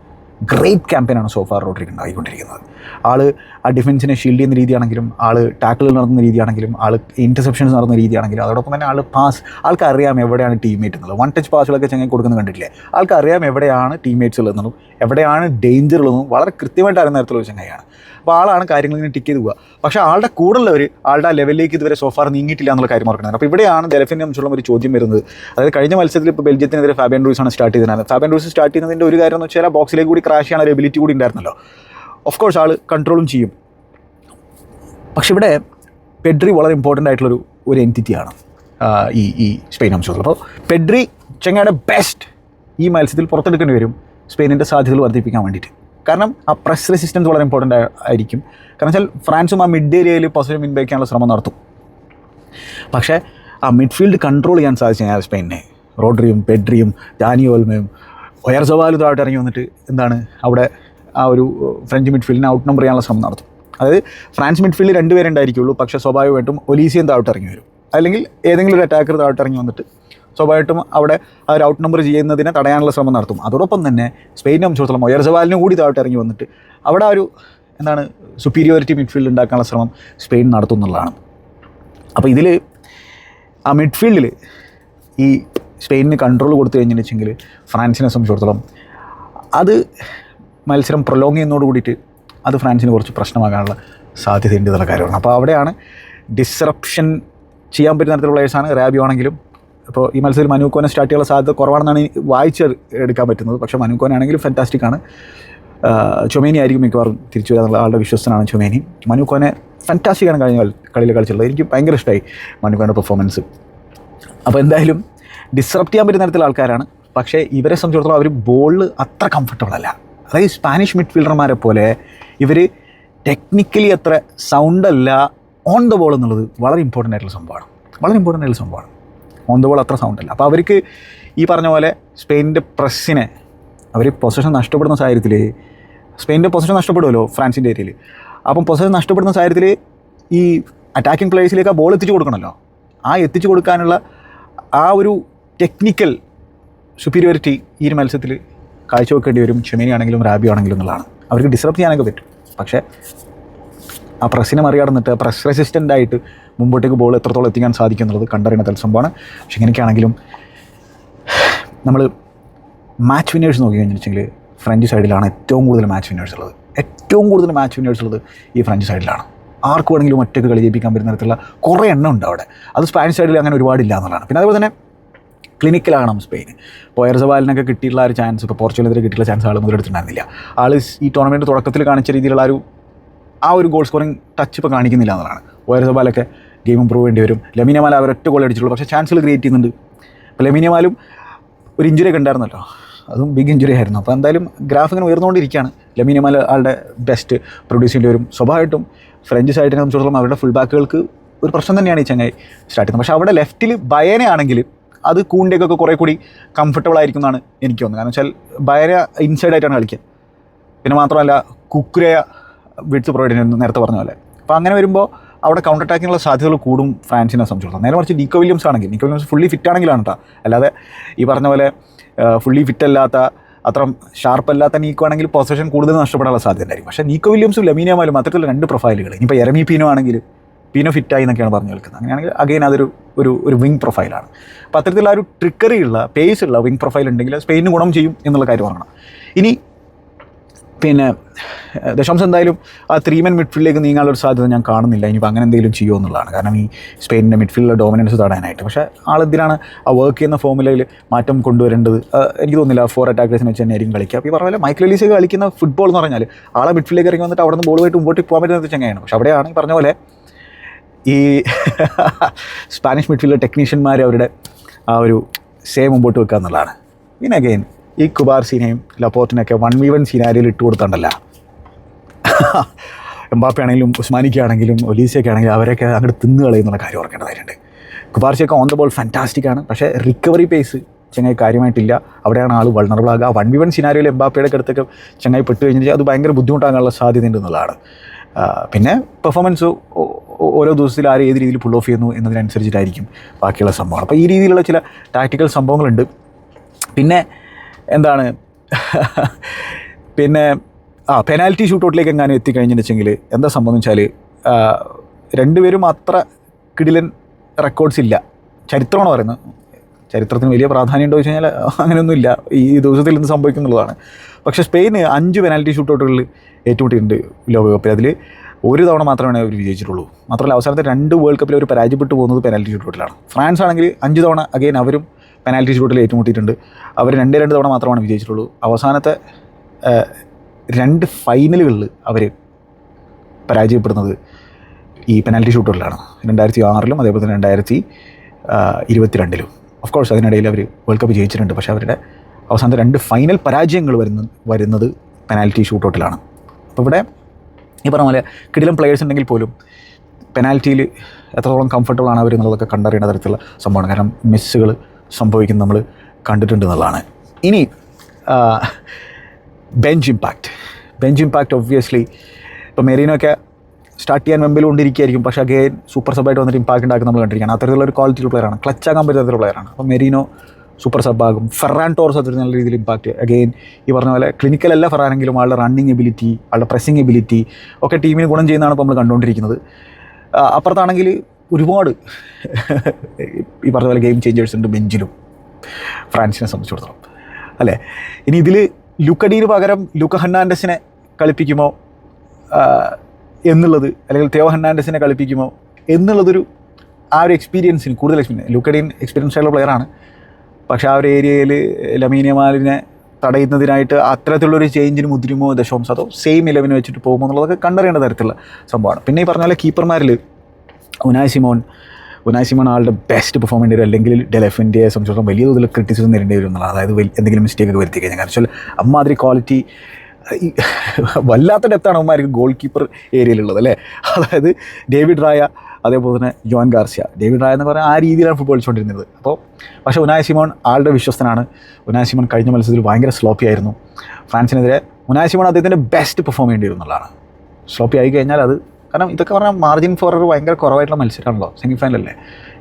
ഗ്രേറ്റ് ക്യാമ്പയിനാണ് സോഫാർ റോഡ്രിക്ക് ഉണ്ടായിക്കൊണ്ടിരിക്കുന്നത്. ആൾ ആ ഡിഫൻസിനെ ഷീൽഡ് ചെയ്യുന്ന രീതിയാണെങ്കിലും, ആൾ ടാക്കിൾ നടത്തുന്ന രീതിയാണെങ്കിലും, ആൾ ഇൻ്റർസെപ്ഷൻസ് നടത്തുന്ന രീതിയാണെങ്കിലും, അതോടൊപ്പം തന്നെ ആൾക്ക് അറിയാം എവിടെയാണ് ടീംമേറ്റ് എന്നുള്ളത്. വൺ ടച്ച് പാസുകളൊക്കെ ചങ്ങായി കൊടുക്കുന്നത് കണ്ടിട്ടില്ലേ? ആൾക്ക് അറിയാം എവിടെയാണ് ടീംമേറ്റ്സ് ഉള്ളതെന്നും എവിടെയാണ് ഡേഞ്ചർ ഉള്ളതെന്നും വളരെ കൃത്യമായിട്ട് അറിയുന്ന തരത്തിലുള്ള ചങ്ങായിയാണ്. അപ്പോൾ ആളാണ് കാര്യങ്ങൾ ഇങ്ങനെ ടിക്ക് ചെയ്ത് പോവുക. പക്ഷേ ആളുടെ കൂടുള്ളവർ ആളുടെ ആ ലെവലിലേക്ക് ഇതുവരെ സോഫാർ നീങ്ങിയിട്ടില്ല എന്നുള്ള കാര്യം ഓർക്കുന്നത്. അപ്പോൾ ഇവിടെയാണ് ഡെലഫിനെ സംബന്ധിച്ചുള്ള ഒരു ചോദ്യം വരുന്നത്. അതായത് കഴിഞ്ഞ മത്സരത്തിൽ ഇപ്പോൾ ബെൽജിയത്തിനെതിരെ ഫാബിയൻ റൂയിസാണ് സ്റ്റാർട്ട് ചെയ്തത്. ഫാബിയൻ റൂയിസ് സ്റ്റാർട്ട് ചെയ്യുന്നതിൻ്റെ ഒരു കാര്യം എന്ന് വെച്ചാൽ ആ ബോക്സിലേക്ക് കൂടി ക്രാഷ് ചെയ്യാൻ ഒരു എബിലിറ്റി കൂടി ഉണ്ടായിരുന്നല്ലോ. ഓഫ് കോഴ്സ് ആൾ കൺട്രോളും ചെയ്യും. പക്ഷെ ഇവിടെ പെഡ്രി വളരെ ഇമ്പോർട്ടൻ്റ് ആയിട്ടുള്ളൊരു എൻറ്റിറ്റിയാണ് ഈ സ്പെയിൻ സംബന്ധിച്ചുള്ളത്. അപ്പോൾ പെഡ്രി ചെങ്ങയുടെ ബെസ്റ്റ് ഈ മത്സരത്തിൽ പുറത്തെടുക്കേണ്ടി വരും സ്പെയിനിൻ്റെ സാധ്യതകൾ വർദ്ധിപ്പിക്കാൻ വേണ്ടിയിട്ട്. കാരണം ആ പ്രസ് റെസിസ്റ്റൻസ് വളരെ ഇമ്പോർട്ടൻ്റ് ആയിരിക്കും. കാരണം വെച്ചാൽ ഫ്രാൻസും ആ മിഡ് ഏരിയയിൽ പൊസിഷൻ വിൻ ചെയ്യാനുള്ള ശ്രമം നടത്തും. പക്ഷേ ആ മിഡ്ഫീൽഡ് കൺട്രോൾ ചെയ്യാൻ സാധിച്ചു കഴിഞ്ഞാൽ സ്പെയിനെ റോഡ്രിയും പെഡ്രിയും ഡാനി ഓൾമയും ഒയർസവാലും താഴോട്ട് ഇറങ്ങി വന്നിട്ട് അവിടെ ആ ഒരു ഫ്രഞ്ച് മിഡ്ഫീൽഡിനെ ഔട്ട് നമ്പർ ചെയ്യാനുള്ള ശ്രമം നടത്തും. അതായത് ഫ്രാൻസ് മിഡ്ഫീൽഡിൽ 2 പേരെ ഉണ്ടായിരിക്കുള്ളൂ. പക്ഷേ സ്വാഭാവികമായിട്ടും ഒലീസിയൻ താഴോട്ട് ഇറങ്ങി വരും, അല്ലെങ്കിൽ ഏതെങ്കിലും ഒരു അറ്റാക്കർ താഴോട്ട് ഇറങ്ങി വന്നിട്ട് സ്വാഭാവികമായിട്ടും അവിടെ ആ ഒരു ഔട്ട് നമ്പർ ചെയ്യുന്നതിനെ തടയാനുള്ള ശ്രമം നടത്തും. അതോടൊപ്പം തന്നെ സ്പെയിനെ സംബന്ധിച്ചിടത്തോളം ഒയർസവാലിനും കൂടി താഴോട്ട് ഇറങ്ങി വന്നിട്ട് അവിടെ ഒരു സുപ്പീരിയോറിറ്റി മിഡ്ഫീൽഡ് ഉണ്ടാക്കാനുള്ള ശ്രമം സ്പെയിൻ നടത്തുന്നുള്ളതാണ്. അപ്പോൾ ഇതിൽ ആ മിഡ്ഫീൽഡിൽ ഈ സ്പെയിനിന് കൺട്രോൾ കൊടുത്തു കഴിഞ്ഞിട്ടുണ്ടെങ്കിൽ ഫ്രാൻസിനെ സംബന്ധിച്ചിടത്തോളം അത് മത്സരം പ്രൊലോങ് ചെയ്യുന്നതോട് കൂടിയിട്ട് അത് ഫ്രാൻസിന് കുറച്ച് പ്രശ്നമാകാനുള്ള സാധ്യതയുണ്ട് എന്നുള്ള കാര്യമാണ്. അപ്പോൾ അവിടെയാണ് ഡിസ്റപ്ഷൻ ചെയ്യാൻ പറ്റുന്ന തരത്തിലുള്ള പ്ലേയേഴ്സാണ്. റാബിയോ ആണെങ്കിലും ഇപ്പോൾ ഈ മത്സരത്തിൽ മനുക്കോനെ സ്റ്റാർട്ട് ചെയ്യാനുള്ള സാധ്യത കുറവാണെന്നാണ് വായിച്ച് എടുക്കാൻ പറ്റുന്നത്. പക്ഷേ മനുക്കോനെ ആണെങ്കിലും ഫാന്റാസ്റ്റിക് ആണ്. ചൊമേനി ആയിരിക്കും മിക്കവാറും തിരിച്ചു വരാനുള്ള ആളുടെ വിശ്വസ്തനാണ് ചൊമേനി. മനുക്കോനെ ഫാന്റാസ്റ്റിക് ആണ് കഴിഞ്ഞ കളിയിൽ കളിച്ചുള്ളത്. എനിക്ക് ഭയങ്കര ഇഷ്ടമായി മനുക്കോൻ്റെ പെർഫോമൻസ്. അപ്പോൾ എന്തായാലും ഡിസ്റപ്റ്റ് ചെയ്യാൻ പറ്റുന്ന തരത്തിലുള്ള ആൾക്കാരാണ്. പക്ഷേ ഇവരെ സംബന്ധിച്ചിടത്തോളം അവർ ബോളിൽ അത്ര കംഫർട്ടബിൾ അല്ല. അതായത് സ്പാനിഷ് മിഡ്ഫീൽഡർമാരെ പോലെ ഇവർ ടെക്നിക്കലി അത്ര സൗണ്ടല്ല ഓൺ ദ ബോൾ എന്നുള്ളത് വളരെ ഇമ്പോർട്ടൻ്റ് ആയിട്ടുള്ള സംഭവമാണ്. ഓൺ ദ ബോൾ അത്ര സൗണ്ടല്ല. അപ്പോൾ അവർക്ക് ഈ പറഞ്ഞ പോലെ സ്പെയിനിൻ്റെ പ്രസ്സിനെ അവർ പൊസിഷൻ നഷ്ടപ്പെടുന്ന സാഹചര്യത്തിൽ സ്പെയിനിൻ്റെ പൊസിഷൻ നഷ്ടപ്പെടുമല്ലോ ഫ്രാൻസിൻ്റെ ഏരിയയിൽ. അപ്പം പൊസിഷൻ നഷ്ടപ്പെടുന്ന സാഹചര്യത്തിൽ ഈ അറ്റാക്കിംഗ് പ്ലേയേഴ്സിലേക്ക് ആ ബോൾ എത്തിച്ചു കൊടുക്കണമല്ലോ. ആ എത്തിച്ചു കൊടുക്കാനുള്ള ആ ഒരു ടെക്നിക്കൽ സുപ്പീരിയോറിറ്റി ഈ ഒരു മത്സരത്തിൽ കാഴ്ചവെക്കേണ്ടി വരും ചൊമേനി ആണെങ്കിലും റാബിയോ ആണെങ്കിലും എന്നുള്ളതാണ്. അവർക്ക് ഡിസ്റപ്റ്റ് ചെയ്യാനൊക്കെ പറ്റും. പക്ഷേ ആ പ്രസ്സിനെ മറികടന്നിട്ട് പ്രസ് റെസിസ്റ്റൻ്റ് ആയിട്ട് മുമ്പോട്ടേക്ക് ബോൾ എത്രത്തോളം എത്തിക്കാൻ സാധിക്കും എന്നുള്ളത് കണ്ടറിയുന്ന തത്സംഭവമാണ്. പക്ഷെ ഇങ്ങനെയൊക്കെയാണെങ്കിലും നമ്മൾ മാച്ച് വിന്നേഴ്സ് നോക്കി കഴിഞ്ഞിട്ടുണ്ടെങ്കിൽ ഫ്രഞ്ച് സൈഡിലാണ് ഏറ്റവും കൂടുതൽ മാച്ച് വിന്നേഴ്സ് ഉള്ളത്. ഈ ഫ്രഞ്ച് സൈഡിലാണ്. ആർക്ക് വേണമെങ്കിലും ഒറ്റയ്ക്ക് കളി ജയിപ്പിക്കാൻ പറ്റുന്ന തരത്തിലുള്ള കുറേ എണ്ണം ഉണ്ട് അവിടെ. അത് സ്പാനിഷ് സൈഡിൽ അങ്ങനെ ഒരുപാടില്ല എന്നുള്ളതാണ്. പിന്നെ അതുപോലെ തന്നെ ക്ലിനിക്കലാണ് സ്പെയിൻ. ഒയർസവാലിനൊക്കെ കിട്ടിയിട്ടുള്ള ഒരു ചാൻസ് ഇപ്പോൾ പോർച്ചുഗലിനെതിരെ കിട്ടിയുള്ള ചാൻസ് ആൾ മുതലെടുത്തിട്ടുണ്ടായിരുന്നില്ല. ആൾ ഈ ടൂർണമെൻറ്റ് തുടക്കത്തിൽ കാണിച്ച രീതിയിലുള്ള ആ ഒരു ഗോൾ സ്കോറിങ് ടച്ച് ഇപ്പോൾ കാണിക്കുന്നില്ല എന്നുള്ളതാണ്. ഒയർസവാലൊക്കെ ഗെയിം ഇമ്പ്രൂവ് ചെയ്യേണ്ടി വരും. ലമീൻ യമാൽ അവരൊറ്റ ഗോൾ അടിച്ചിട്ടുള്ളൂ, പക്ഷേ ചാൻസുകൾ ക്രിയേറ്റ് ചെയ്യുന്നുണ്ട്. ഇപ്പോൾ ലമീൻ യമാലും ഒരു ഇഞ്ചുറി ഒക്കെ ഉണ്ടായിരുന്നല്ലോ, അതും ബിഗ് ഇഞ്ചുറി ആയിരുന്നു. അപ്പോൾ എന്തായാലും ഗ്രാഫ് ഇങ്ങനെ ഉയർന്നുകൊണ്ടിരിക്കുകയാണ്. ലമീൻ യമാൽ ആളുടെ ബെസ്റ്റ് പ്രൊഡ്യൂസ് ചെയ്യേണ്ടി വരും. സ്വാഭാവികമായിട്ടും ഫ്രഞ്ച് സൈഡിനെ സംബന്ധിച്ചിടത്തോളം അവരുടെ ഫുൾ ബാക്കുകൾക്ക് ഒരു പ്രശ്നം തന്നെയാണ് ഈ ചങ്ങായി സ്റ്റാർട്ട് ചെയ്യുന്നത്. പക്ഷേ അവിടെ ലെഫ്റ്റിൽ ബയനെ ആണെങ്കിൽ അത് കൂണ്ടേക്കൊക്കെ കുറേ കൂടി കംഫർട്ടബിൾ ആയിരിക്കും എന്നാണ് എനിക്ക് തോന്നുന്നത്. കാരണം വെച്ചാൽ ബയന ഇൻസൈഡായിട്ടാണ് കളിക്കുക. പിന്നെ മാത്രമല്ല കുക്കുരയ വിഡ്ത്ത് പ്രൊവൈഡ് ചെയ്യുന്നു നേരത്തെ പറഞ്ഞ പോലെ. അപ്പോൾ അങ്ങനെ വരുമ്പോൾ അവിടെ കൗണ്ടർ അറ്റാക്കിനുള്ള സാധ്യതകൾ കൂടും ഫ്രാൻസിനെ സംബന്ധിച്ചിടത്തോളം. നേരെ മറിച്ച് നിക്കോ വില്യംസ് ഫുള്ളി ഫിറ്റ് ആണെങ്കിലാണ് കേട്ടോ. അല്ലാതെ ഈ പറഞ്ഞ പോലെ ഫുള്ളി ഫിറ്റ് അല്ലാത്ത അത്ര ഷാർപ്പല്ലാത്ത നീക്കോ ആണെങ്കിൽ പൊസിഷൻ കൂടുതൽ നഷ്ടപ്പെടാനുള്ള സാധ്യത ഉണ്ടായിരിക്കും. പക്ഷേ നീക്കോ വില്യംസും ലമീൻ യമാലും അത്തരത്തിലുള്ള 2 പ്രൊഫൈലുകൾ. ഇനിയിപ്പോൾ എരമി പീനോ ആണെങ്കിൽ പീനോ ഫിറ്റായി എന്നൊക്കെയാണ് പറഞ്ഞു കേൾക്കുന്നത്. അങ്ങനെയാണെങ്കിൽ അഗെയിൻ അതൊരു ഒരു വിങ് പ്രൊഫൈലാണ്. അപ്പോൾ അത്തരത്തിലുള്ള ഒരു ട്രിക്കറിയുള്ള പേസുള്ള വിങ് പ്രൊഫൈൽ ഉണ്ടെങ്കിൽ സ്പെയിനിന് ഗുണം ചെയ്യും എന്നുള്ള കാര്യം പറയണം. ഇനി പിന്നെ ദശാംശം എന്തായാലും ആ 3-man മിഡ്ഫീൽഡിലേക്ക് നീങ്ങാനുള്ള ഒരു സാധ്യത ഞാൻ കാണുന്നില്ല. ഇനിയിപ്പോൾ അങ്ങനെ എന്തെങ്കിലും ചെയ്യുമോ എന്നുള്ളതാണ്. കാരണം ഈ സ്പെയിനിൻ്റെ മിഡ്ഫീൽഡിലെ ഡോമിനൻസ് തടയാനായിട്ട്. പക്ഷേ ആളെന്തിനാണ് ആ വർക്ക് ചെയ്യുന്ന ഫോമുലയിൽ മാറ്റം കൊണ്ടുവരേണ്ടത്? എനിക്ക് തോന്നുന്നില്ല 4 അറ്റാക്കേഴ്സിനെ വെച്ച് തന്നെ ആയിരിക്കും കളിക്കുക. അപ്പോൾ ഈ പറഞ്ഞ പോലെ മൈക്കൽ എലീസ കളിക്കുന്ന ഫുട്ബോൾ എന്ന് പറഞ്ഞാൽ ആളെ മിഡ്ഫീൽഡിലേക്ക് ഇറങ്ങി വന്നിട്ട് അവിടെ നിന്ന് ബോളുമായിട്ട് മുമ്പോട്ട് പോകാൻ പറ്റുന്നത് ചങ്ങയാണ്. പക്ഷേ അവിടെയാണ് ഈ പറഞ്ഞ പോലെ ഈ സ്പാനിഷ് മിഡ്ഫീൽഡിലെ ടെക്നീഷ്യന്മാർ അവരുടെ ആ ഒരു മുമ്പോട്ട് വെക്കുക എന്നുള്ളതാണ്. പിന്നെ അഗെയിൻ ഈ കുബാർസിനെയും ലപ്പോർട്ടിനെയൊക്കെ 1v1 സിനാരിയിൽ ഇട്ട് കൊടുത്തോണ്ടല്ല, എംബാപ്പെ ആണെങ്കിലും ഉസ്മാനിക്കാണെങ്കിലും ഒലീസയൊക്കെ ആണെങ്കിലും അവരൊക്കെ അങ്ങോട്ട് തിന്നു കളയുന്നുള്ള കാര്യം ഓർക്കേണ്ടതായിട്ടുണ്ട്. കുബാർസിയൊക്കെ ഓൺ ദ ബോൾ ഫാൻറ്റാസ്റ്റിക്കാണ്. പക്ഷേ റിക്കവറി പേസ് ചങ്ങായി കാര്യമായിട്ടില്ല. അവിടെയാണ് ആൾ വൾണറബിൾ ആകുക. 1v1 സിനാരിയോയിൽ എംബാപ്പയുടെ അടുത്തൊക്കെ ചങ്ങായി പെട്ട് കഴിഞ്ഞാൽ അത് ഭയങ്കര ബുദ്ധിമുട്ടാകാനുള്ള സാധ്യതയുണ്ട് എന്നുള്ളതാണ്. പിന്നെ പെർഫോമൻസ് ഓരോ ദിവസത്തിൽ ആര് ഏത് രീതിയിൽ പുൾ ഓഫ് ചെയ്യുന്നു എന്നതിനനുസരിച്ചിട്ടായിരിക്കും ബാക്കിയുള്ള സംഭവങ്ങൾ. അപ്പോൾ ഈ രീതിയിലുള്ള ചില ടാക്ടിക്കൽ സംഭവങ്ങളുണ്ട്. പിന്നെ എന്താണ് പിന്നെ പെനാൽറ്റി ഷൂട്ടൗട്ടിലേക്ക് എങ്ങാനും എത്തിക്കഴിഞ്ഞിട്ടുണ്ടെങ്കിൽ എന്താ സംഭവം എന്ന് വെച്ചാൽ രണ്ടുപേരും അത്ര കിടിലൻ റെക്കോർഡ്സ് ഇല്ല. ചരിത്രമാണ് പറയുന്നത്. ചരിത്രത്തിന് വലിയ പ്രാധാന്യം ഉണ്ടോ എന്ന് വെച്ച് കഴിഞ്ഞാൽ അങ്ങനെയൊന്നുമില്ല. ഈ ദിവസത്തിൽ എന്ത് സംഭവിക്കുന്നുള്ളതാണ്. പക്ഷേ സ്പെയിന് 5 പെനാൽറ്റി ഷൂട്ടൗട്ടുകളിൽ ഏറ്റുമുട്ടിയിട്ടുണ്ട് ലോകകപ്പിൽ. അതിൽ ഒരു തവണ മാത്രമേ അവർ വിജയിച്ചിട്ടുള്ളൂ. മാത്രമല്ല അവസാനത്തെ 2 വേൾഡ് കപ്പിൽ അവർ പരാജയപ്പെട്ടു പോകുന്നത് പെനാൽറ്റി ഷൂട്ടൗട്ടിലാണ്. ഫ്രാൻസ് ആണെങ്കിൽ 5 തവണ അഗെയിൻ അവരും പെനാൽറ്റി ഷൂട്ടിൽ ഏറ്റുമുട്ടിയിട്ടുണ്ട്. അവർ 2 തവണ മാത്രമാണ് വിജയിച്ചിട്ടുള്ളൂ. അവസാനത്തെ 2 ഫൈനലുകളിൽ അവർ പരാജയപ്പെടുന്നത് ഈ പെനാൽറ്റി ഷൂട്ടൗട്ടിലാണ്. 2006-ലും അതേപോലെ തന്നെ 2022-ലും. ഓഫ് കോഴ്സ് അതിനിടയിൽ അവർ വേൾഡ് കപ്പ് ജയിച്ചിട്ടുണ്ട്. പക്ഷേ അവരുടെ അവസാനത്തെ 2 ഫൈനൽ പരാജയങ്ങൾ വരുന്നത് പെനാൽറ്റി ഷൂട്ടൗട്ടിലാണ്. അപ്പോൾ ഇവിടെ ഈ പറഞ്ഞ പോലെ കിടിലം പ്ലെയേഴ്സ് ഉണ്ടെങ്കിൽ പോലും പെനാൽറ്റിയിൽ എത്രത്തോളം കംഫർട്ടബിൾ ആണ് അവർ എന്നുള്ളതൊക്കെ കണ്ടറിയേണ്ട തരത്തിലുള്ള സംഭവമാണ്. കാരണം മിസ്സുകൾ സംഭവിക്കുന്നത് നമ്മൾ കണ്ടിട്ടുണ്ട് എന്നുള്ളതാണ്. ഇനി ബെഞ്ച് ഇമ്പാക്റ്റ് ഒബ്വിയസ്ലി ഇപ്പോൾ മെറീനൊക്കെ സ്റ്റാർട്ട് ചെയ്യാൻ വെമ്പിൽ കൊണ്ടിരിക്കുകയായിരിക്കും. പക്ഷേ അഗെയിൻ സൂപ്പർ സബായിട്ട് വന്നിട്ട് ഇമ്പാക്റ്റ് ഉണ്ടാക്കി നമ്മൾ കണ്ടിരിക്കുകയാണ്. അത്തരത്തിലുള്ള ഒരു ക്വാളിറ്റി പ്ലെയറാണ്. ക്ലച്ചാകാൻ പറ്റുന്ന പ്ലെയറാണ്. അപ്പോൾ മെറീനോ സൂപ്പർ സബ്ബാകും. ഫെറാൻ ടോറസ് അത്ര നല്ല രീതിയിൽ ഇമ്പാക്റ്റ്. അഗെയിൻ ഈ പറഞ്ഞ പോലെ ക്ലിനിക്കലല്ല ഫെറാനെങ്കിലും ആളുടെ റണ്ണിങ് എബിലിറ്റി, ആളുടെ പ്രസ്സിങ് എബിലിറ്റി ഒക്കെ ടീമിന് ഗുണം ചെയ്യുന്നതാണ് ഇപ്പോൾ നമ്മൾ കണ്ടുകൊണ്ടിരിക്കുന്നത്. അപ്പുറത്താണെങ്കിൽ ഒരുപാട് ഈ പറഞ്ഞ പോലെ ഗെയിം ചേഞ്ചേഴ്സ് ഉണ്ട് ബെഞ്ചിലും ഫ്രാൻസിനെ സംബന്ധിച്ചിടത്തോളം അല്ലേ. ഇനി ഇതിൽ ലുക്കഡീന് പകരം ലൂക്ക ഹെർണാണ്ടസിനെ കളിപ്പിക്കുമോ എന്നുള്ളത്, അല്ലെങ്കിൽ തെയോ ഹെർണാണ്ടസിനെ കളിപ്പിക്കുമോ എന്നുള്ളതൊരു ആ ഒരു എക്സ്പീരിയൻസിന് കൂടുതൽ എക്സ്പീരിയൻസ്. ലുക്കഡീൻ എക്സ്പീരിയൻസ് ആയിട്ടുള്ള പ്ലെയറാണ്. പക്ഷേ ആ ഒരു ഏരിയയിൽ ലമീൻ യമാലിനെ തടയുന്നതിനായിട്ട് അത്തരത്തിലുള്ളൊരു ചേഞ്ചിന് മുതിരുമോ ദശാംശം, അതോ സെയിം 11 വെച്ചിട്ട് പോകുമോ എന്നുള്ളതൊക്കെ കണ്ടറിയേണ്ട തരത്തിലുള്ള സംഭവമാണ്. പിന്നെ ഈ പറഞ്ഞ പോലെ കീപ്പർമാരിൽ ഉനായ് സിമോൺ ആളുടെ ബെസ്റ്റ് പെർഫോമൻസ് വരും. അല്ലെങ്കിൽ ഡെലഫിൻ്റെ സംബന്ധിച്ചിടത്തോളം വലിയ തോതിൽ ക്രിറ്റിസിസം നേരിടേണ്ടി വരും എന്നുള്ളത്. അതായത് എന്തെങ്കിലും മിസ്റ്റേക്ക് ഒക്കെ വരുത്തി കഴിഞ്ഞാൽ. കാരണം വെച്ചാൽ അമ്മാതിരി ക്വാളിറ്റി വല്ലാത്ത ഡെപ്താണ് അവന്മാർക്ക് ഗോൾ കീപ്പർ ഏരിയയിലുള്ളത് അല്ലേ. അതായത് ഡേവിഡ് റായ, അതേപോലെ തന്നെ ജോൻ ഗാർസിയ. ഡേവിഡ് റായ എന്ന് പറഞ്ഞാൽ ആ രീതിയിലാണ് ഫുട്ബോൾ കളിച്ചുകൊണ്ടിരുന്നത്. അപ്പോൾ പക്ഷേ ഉനായ് സിമോൺ ആളുടെ വിശ്വസ്തനാണ്. ഉനായ് സിമോൺ കഴിഞ്ഞ മത്സരത്തിൽ ഭയങ്കര സ്ലോപ്പി ആയിരുന്നു ഫ്രാൻസിനെതിരെ. ഉനായ് സിമോൺ അദ്ദേഹത്തിൻ്റെ ബെസ്റ്റ് പെർഫോം ചെയ്യേണ്ടി വരും എന്നുള്ളതാണ്. സ്ലോപ്പി ആയി കഴിഞ്ഞാൽ അത്, കാരണം ഇതൊക്കെ പറഞ്ഞാൽ മാർജിൻ ഫോർ ഭയങ്കര കുറവായിട്ടുള്ള മത്സരമാണല്ലോ. സെമിഫൈനലല്ലേ.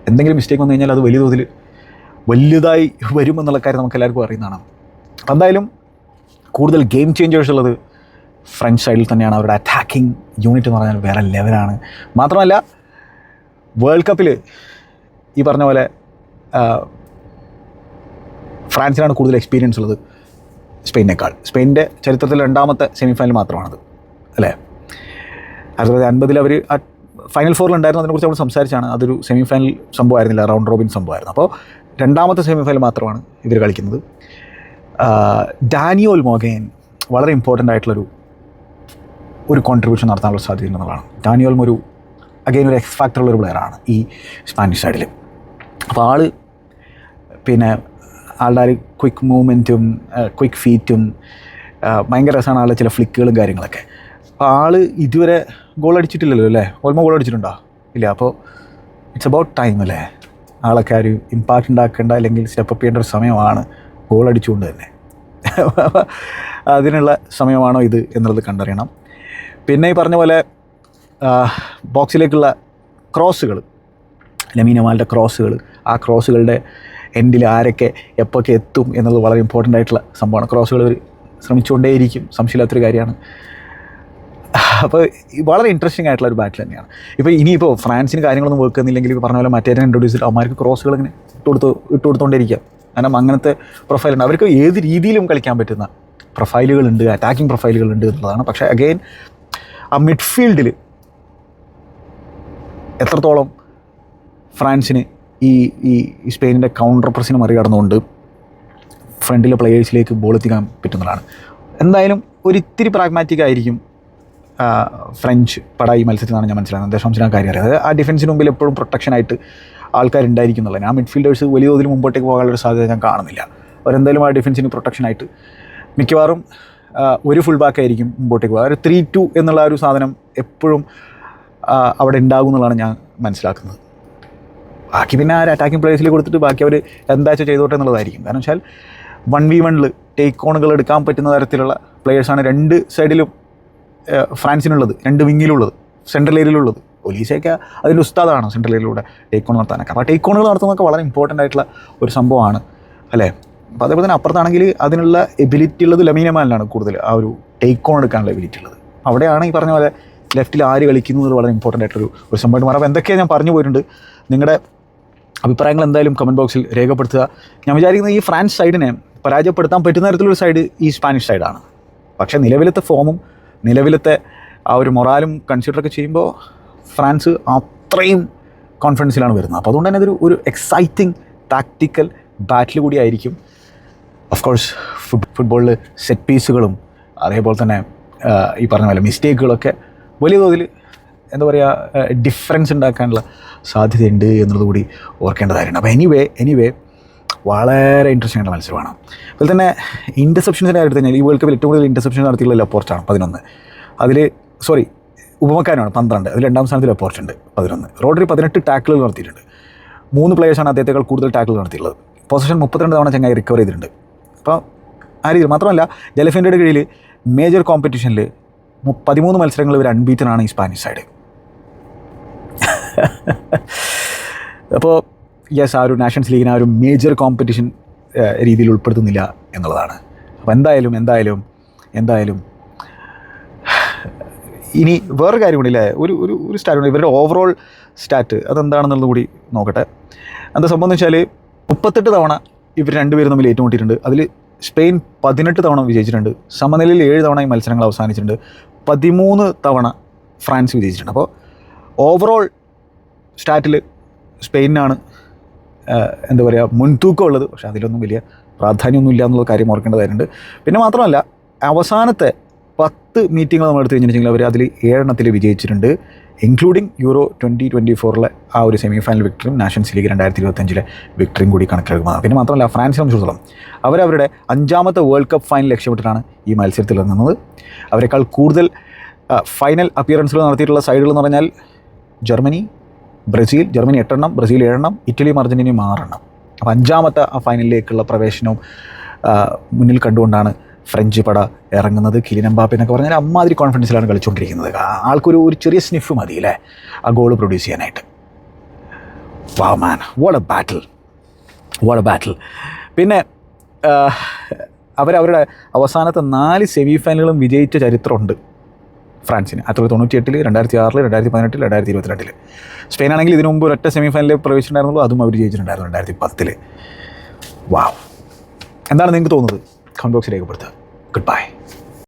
എന്തെങ്കിലും മിസ്റ്റേക്ക് വന്നു കഴിഞ്ഞാൽ അത് വലിയ തോതിൽ വലുതായി വരുമെന്നുള്ള കാര്യം നമുക്ക് എല്ലാവർക്കും അറിയുന്നതാണ്. അപ്പോൾ എന്തായാലും കൂടുതൽ ഗെയിം ചേഞ്ചേഴ്സ് ഉള്ളത് ഫ്രഞ്ച് സൈഡിൽ തന്നെയാണ്. അവരുടെ അറ്റാക്കിംഗ് യൂണിറ്റ് എന്ന് പറഞ്ഞാൽ വേറെ ലെവലാണ്. മാത്രമല്ല വേൾഡ് കപ്പിൽ ഈ പറഞ്ഞ പോലെ ഫ്രാൻസിനാണ് കൂടുതൽ എക്സ്പീരിയൻസ് ഉള്ളത് സ്പെയിനേക്കാൾ. സ്പെയിനിൻ്റെ ചരിത്രത്തിൽ 2ാമത്തെ സെമിഫൈനൽ മാത്രമാണത് അല്ലേ. 1950 അവർ ഫൈനൽ 4 ഉണ്ടായിരുന്നു. അതിനെക്കുറിച്ച് നമ്മൾ സംസാരിച്ചാണ്. അതൊരു സെമിഫൈനൽ സംഭവമായിരുന്നില്ല, റൗണ്ട് റോബിൻ സംഭവമായിരുന്നു. അപ്പോൾ 2ാമത്തെ സെമിഫൈനൽ മാത്രമാണ് ഇവർ കളിക്കുന്നത്. ഡാനി ഓൾമോ അഗെയിൻ വളരെ ഇമ്പോർട്ടൻ്റ് ആയിട്ടുള്ളൊരു കോൺട്രിബ്യൂഷൻ നടത്താനുള്ള സാധ്യത എന്നുള്ളതാണ്. ഡാനി ഓൾമോ ഒരു എക്സ് ഫാക്ടറുള്ളൊരു പ്ലെയറാണ് ഈ സ്പാനിഷ് സൈഡിൽ. അപ്പോൾ പിന്നെ ആളുടെ ഒരു ക്വിക്ക് മൂവ്മെൻറ്റും ക്വിക്ക് ഫീറ്റും ഭയങ്കര രസമാണ്. ആളുടെ ചില ഫ്ലിക്കുകളും കാര്യങ്ങളൊക്കെ. അപ്പോൾ ഇതുവരെ ഗോൾ അടിച്ചിട്ടില്ലല്ലോ അല്ലേ. ഓൾമോ ഗോൾ അടിച്ചിട്ടുണ്ടോ? ഇല്ല. അപ്പോൾ ഇറ്റ്സ് അബൌട്ട് ടൈം അല്ലേ. ആളൊക്കെ ഒരു ഇമ്പാക്റ്റ് ഉണ്ടാക്കേണ്ട അല്ലെങ്കിൽ സ്റ്റെപ്പ് ചെയ്യേണ്ട ഒരു സമയമാണ്. ഗോൾ അടിച്ചുകൊണ്ട് തന്നെ അതിനുള്ള സമയമാണോ ഇത് എന്നുള്ളത് കണ്ടറിയണം. പിന്നെ ഈ പറഞ്ഞ പോലെ ബോക്സിലേക്കുള്ള ക്രോസുകൾ, ലമീൻ യമാലിൻ്റെ ക്രോസുകൾ, ആ ക്രോസുകളുടെ എൻഡിൽ ആരൊക്കെ എപ്പോഴൊക്കെ എത്തും എന്നുള്ളത് വളരെ ഇമ്പോർട്ടൻ്റ് ആയിട്ടുള്ള സംഭവമാണ്. ക്രോസുകൾ ശ്രമിച്ചുകൊണ്ടേയിരിക്കും, സംശയമില്ലാത്തൊരു കാര്യമാണ്. അപ്പോൾ വളരെ ഇൻട്രസ്റ്റിംഗ് ആയിട്ടുള്ള ഒരു ബാറ്റിൽ തന്നെയാണ്. ഇപ്പോൾ ഇനിയിപ്പോൾ ഫ്രാൻസിന് കാര്യങ്ങളൊന്നും വെക്കുന്നില്ലെങ്കിൽ പറഞ്ഞ പോലെ മറ്റേ ഇൻട്രൊഡ്യൂസ് ചെയ്തിട്ട് അവന്മാർക്ക് ക്രോസുകൾ ഇങ്ങനെ ഇട്ടുകൊടുത്തോണ്ടിരിക്കുക. കാരണം അങ്ങനത്തെ പ്രൊഫൈലുണ്ട്, അവർക്ക് ഏത് രീതിയിലും കളിക്കാൻ പറ്റുന്ന പ്രൊഫൈലുകളുണ്ട്, അറ്റാക്കിംഗ് പ്രൊഫൈലുകളുണ്ട് എന്നുള്ളതാണ്. പക്ഷേ അഗെയിൻ ആ മിഡ്ഫീൽഡിൽ എത്രത്തോളം ഫ്രാൻസിന് ഈ സ്പെയിനിൻ്റെ കൗണ്ടർ പ്രസ്സിന് മറികടന്നുകൊണ്ട് ഫ്രണ്ടിലെ പ്ലെയേഴ്സിലേക്ക് ബോൾ എത്തിക്കാൻ പറ്റുന്നതാണ്. എന്തായാലും ഒരിത്തിരി പ്രാഗ്മാറ്റിക് ആയിരിക്കും ഫ്രഞ്ച് പട ഈ മത്സരത്തിൽ നിന്നാണ് ഞാൻ മനസ്സിലാകുന്നത്. ദശാംശം കാര്യം അറിയാം, അതായത് ആ ഡിഫൻസിന് മുമ്പിൽ എപ്പോഴും പ്രൊട്ടക്ഷനായിട്ട് ആൾക്കാരുണ്ടായിരിക്കും എന്നുള്ളത്. ആ മിഡ്ഫീൽഡേഴ്സ് വലിയ തോതിൽ മുമ്പോട്ടേക്ക് പോകാനുള്ളൊരു സാധ്യത ഞാൻ കാണുന്നില്ല. അവരെന്തായാലും ആ ഡിഫൻസിന് പ്രൊട്ടക്ഷനായിട്ട് മിക്കവാറും ഒരു ഫുൾ ബാക്ക് ആയിരിക്കും മുമ്പോട്ടേക്ക് പോകുക. ഒരു 3-2 എന്നുള്ള ഒരു സാധനം എപ്പോഴും അവിടെ ഉണ്ടാകും എന്നുള്ളതാണ് ഞാൻ മനസ്സിലാക്കുന്നത്. ബാക്കി പിന്നെ ആ ഒരു അറ്റാക്കിംഗ് പ്ലേയേഴ്സിൽ കൊടുത്തിട്ട് ബാക്കി അവർ എന്താ ചെയ്തോട്ടെ എന്നുള്ളതായിരിക്കും. കാരണം വെച്ചാൽ 1v1 ടേക്ക് ഓണുകൾ എടുക്കാൻ പറ്റുന്ന തരത്തിലുള്ള പ്ലേയേഴ്സാണ് രണ്ട് സൈഡിലും ഫ്രാൻസിനുള്ളത്, രണ്ട് വിങ്ങിലുള്ളത്, സെൻട്രൽ ഏരിയയിലുള്ളത്. ഒലീസയൊക്കെ അതിൻ്റെ ഉസ്താദാണ് സെൻട്രൽ ഏരിയയിലൂടെ ടേക്ക് ഓൺ നടത്താനൊക്കെ. അപ്പോൾ ടേക്ക് ഓണുകൾ നടത്തുന്നതൊക്കെ വളരെ ഇമ്പോർട്ടൻ്റ് ആയിട്ടുള്ള ഒരു സംഭവമാണ് അല്ലേ. അപ്പോൾ അതേപോലെ തന്നെ അപ്പുറത്താണെങ്കിൽ അതിനുള്ള എബിലിറ്റി ഉള്ളത് ലമീൻ യമാലിനാണ് കൂടുതൽ, ആ ഒരു ടേക്ക് ഓൺ എടുക്കാനുള്ള എബിലിറ്റി ഉള്ളത്. അവിടെയാണ് ഈ പറഞ്ഞ പോലെ ലെഫ്റ്റിൽ ആര് കളിക്കുന്നു എന്നത് വളരെ ഇമ്പോർട്ടൻ്റ് ആയിട്ടൊരു സംഭവമായിട്ട് മാറും. അപ്പോൾ എന്തൊക്കെയാണ് ഞാൻ പറഞ്ഞു പോയിട്ടുണ്ട്. നിങ്ങളുടെ അഭിപ്രായങ്ങൾ എന്തായാലും കമൻറ്റ് ബോക്സിൽ രേഖപ്പെടുത്തുക. ഞാൻ വിചാരിക്കുന്നത് ഈ ഫ്രാൻസ് സൈഡിനെ പരാജയപ്പെടുത്താൻ പറ്റുന്ന തരത്തിലൊരു സൈഡ് ഈ സ്പാനിഷ് സൈഡാണ്. പക്ഷേ നിലവിലത്തെ ഫോമും നിലവിലത്തെ ആ ഒരു മൊറാലും കൺസിഡറൊക്കെ ചെയ്യുമ്പോൾ ഫ്രാൻസ് അത്രയും കോൺഫിഡൻസിലാണ് വരുന്നത്. അപ്പോൾ അതുകൊണ്ട് തന്നെ ഒരു എക്സൈറ്റിംഗ് ടാക്റ്റിക്കൽ ബാറ്റിൽ കൂടിയായിരിക്കും. ഓഫ് കോഴ്സ് ഫുട്ബോളിൽ സെറ്റ് പീസുകളും അതേപോലെ തന്നെ ഈ പറഞ്ഞ പോലെ മിസ്റ്റേക്കുകളൊക്കെ വലിയ തോതിൽ എന്താ പറയുക ഡിഫറൻസ് ഉണ്ടാക്കാനുള്ള സാധ്യതയുണ്ട് എന്നുള്ളത് കൂടി ഓർക്കേണ്ട കാര്യമാണ്. അപ്പോൾ എനിവേ വളരെ ഇൻട്രസ്റ്റിംഗ് ആയിട്ടുള്ള മത്സരമാണ്. അതുപോലെ തന്നെ ഇൻ്റർസെപ്ഷൻസിൻ്റെ കാര്യത്തിൽ കഴിഞ്ഞാൽ ഈ വേൾഡ് കപ്പിൽ ഏറ്റവും കൂടുതൽ ഇൻ്റർസെപ്ഷൻ നടത്തിയുള്ള ലപ്പോർട്ടാണ് 11. അതിൽ ഉപമക്കാരനാണ് 12. അതിൽ രണ്ടാം സ്ഥാനത്തിൽ ലപ്പോർട്ട് ഉണ്ട് 11. റോഡ്രി 18 ടാക്കിളുകൾ നടത്തിയിട്ടുണ്ട്. 3 പ്ലേയേഴ്സാണ് അദ്ദേഹത്തെക്കാൾ കൂടുതൽ ടാക്കിളുകൾ നടത്തിയിട്ടുള്ളത്. പൊസിഷൻ 32 തവണ ചങ്ങായി റിക്കവർ ചെയ്തിട്ടുണ്ട്. അപ്പോൾ ആ രീതിയിൽ മാത്രമല്ല ഡെലഫിൻ്റെ കീഴിൽ മേജർ കോമ്പറ്റീഷനിൽ 13 മത്സരങ്ങൾ ഇവർ അൺബീറ്റനാണ് ഈ സ്പാനിഷ് സൈഡ്. അപ്പോൾ യെസ്, ആ ഒരു നാഷൻസ് ലീഗിനെ ആ ഒരു മേജർ കോമ്പറ്റീഷൻ രീതിയിൽ ഉൾപ്പെടുത്തുന്നില്ല എന്നുള്ളതാണ്. അപ്പോൾ എന്തായാലും ഇനി വേറൊരു കാര്യം കൂടി ഇല്ലേ, ഒരു സ്റ്റാറ്റ് ഉണ്ട്, ഇവരുടെ ഓവറോൾ സ്റ്റാറ്റ് അതെന്താണെന്നുള്ളത് കൂടി നോക്കട്ടെ. എന്താ സംഭവം എന്ന് വെച്ചാൽ 38 തവണ ഇവർ രണ്ടുപേരും തമ്മിൽ ഏറ്റുമുട്ടിയിട്ടുണ്ട്. അതിൽ സ്പെയിൻ 18 തവണ വിജയിച്ചിട്ടുണ്ട്. സമനിലയിൽ 7 തവണ ഈ മത്സരങ്ങൾ അവസാനിച്ചിട്ടുണ്ട്. 13 തവണ ഫ്രാൻസ് വിജയിച്ചിട്ടുണ്ട്. അപ്പോൾ ഓവറോൾ സ്റ്റാറ്റിൽ സ്പെയിനാണ് എന്താ പറയുക മുൻതൂക്കം ഉള്ളത്. പക്ഷേ അതിലൊന്നും വലിയ പ്രാധാന്യമൊന്നുമില്ല എന്നുള്ള കാര്യം ഓർക്കേണ്ടതായിട്ടുണ്ട്. പിന്നെ മാത്രമല്ല അവസാനത്തെ 10 മീറ്റിങ്ങൾ നമ്മൾ എടുത്തു കഴിഞ്ഞിട്ടുണ്ടെങ്കിൽ അവർ അതിൽ 7 വിജയിച്ചിട്ടുണ്ട്, ഇൻക്ലൂഡിങ് യൂറോ 2024 ആ ഒരു സെമി ഫൈനൽ വിക്ടറിയും നാഷൻസ് ലീഗ് 2025 വിക്ടറിയും കൂടി കണക്കിലെടുക്കുന്നത്. പിന്നെ മാത്രമല്ല ഫ്രാൻസിനെ സംബന്ധിച്ചിടത്തോളം അവരവരുടെ 5ാമത്തെ വേൾഡ് കപ്പ് ഫൈനൽ ലക്ഷ്യമിട്ടിട്ടാണ് ഈ മത്സരത്തിൽ ഇറങ്ങുന്നത്. അവരെക്കാൾ കൂടുതൽ ഫൈനൽ അപ്പിയറൻസുകൾ നടത്തിയിട്ടുള്ള സൈഡുകൾ എന്ന് പറഞ്ഞാൽ ജർമ്മനി 8 ബ്രസീൽ 7, ഇറ്റലിയും അർജൻറ്റീനയും 6. അപ്പോൾ 5ാമത്തെ ആ ഫൈനലിലേക്കുള്ള പ്രവേശനവും മുന്നിൽ കണ്ടുകൊണ്ടാണ് ഫ്രഞ്ച് പട ഇറങ്ങുന്നത്. കിലിയൻ എംബാപ്പെ എന്നൊക്കെ പറഞ്ഞാൽ അമ്മാതിരി കോൺഫിഡൻസിലാണ് കളിച്ചുകൊണ്ടിരിക്കുന്നത്. ആൾക്കൊരു ചെറിയ സ്നിഫ് മതി അല്ലേ ആ ഗോൾ പ്രൊഡ്യൂസ് ചെയ്യാനായിട്ട്. വാവ് മാൻ, വാട്ട് എ ബാറ്റിൽ. പിന്നെ അവരവരുടെ അവസാനത്തെ 4 സെമി ഫൈനലുകളും വിജയിച്ച ചരിത്രമുണ്ട് ഫ്രാൻസിന്. 1998, 2006, 2018, 2022. സ്പെയിനാണെങ്കിൽ ഇതിനു മുമ്പ് ഒരൊറ്റ സെമി ഫൈനലിൽ പ്രവേശിച്ചിട്ടുണ്ടായിരുന്നുള്ളൂ, അതും അവർ ജയിച്ചിട്ടുണ്ടായിരുന്നു 2010. വാവ്, എന്താണ് നിങ്ങൾക്ക് തോന്നുന്നത്? കമന്റ് ബോക്സിൽ രേഖപ്പെടുത്തുക. Good bye.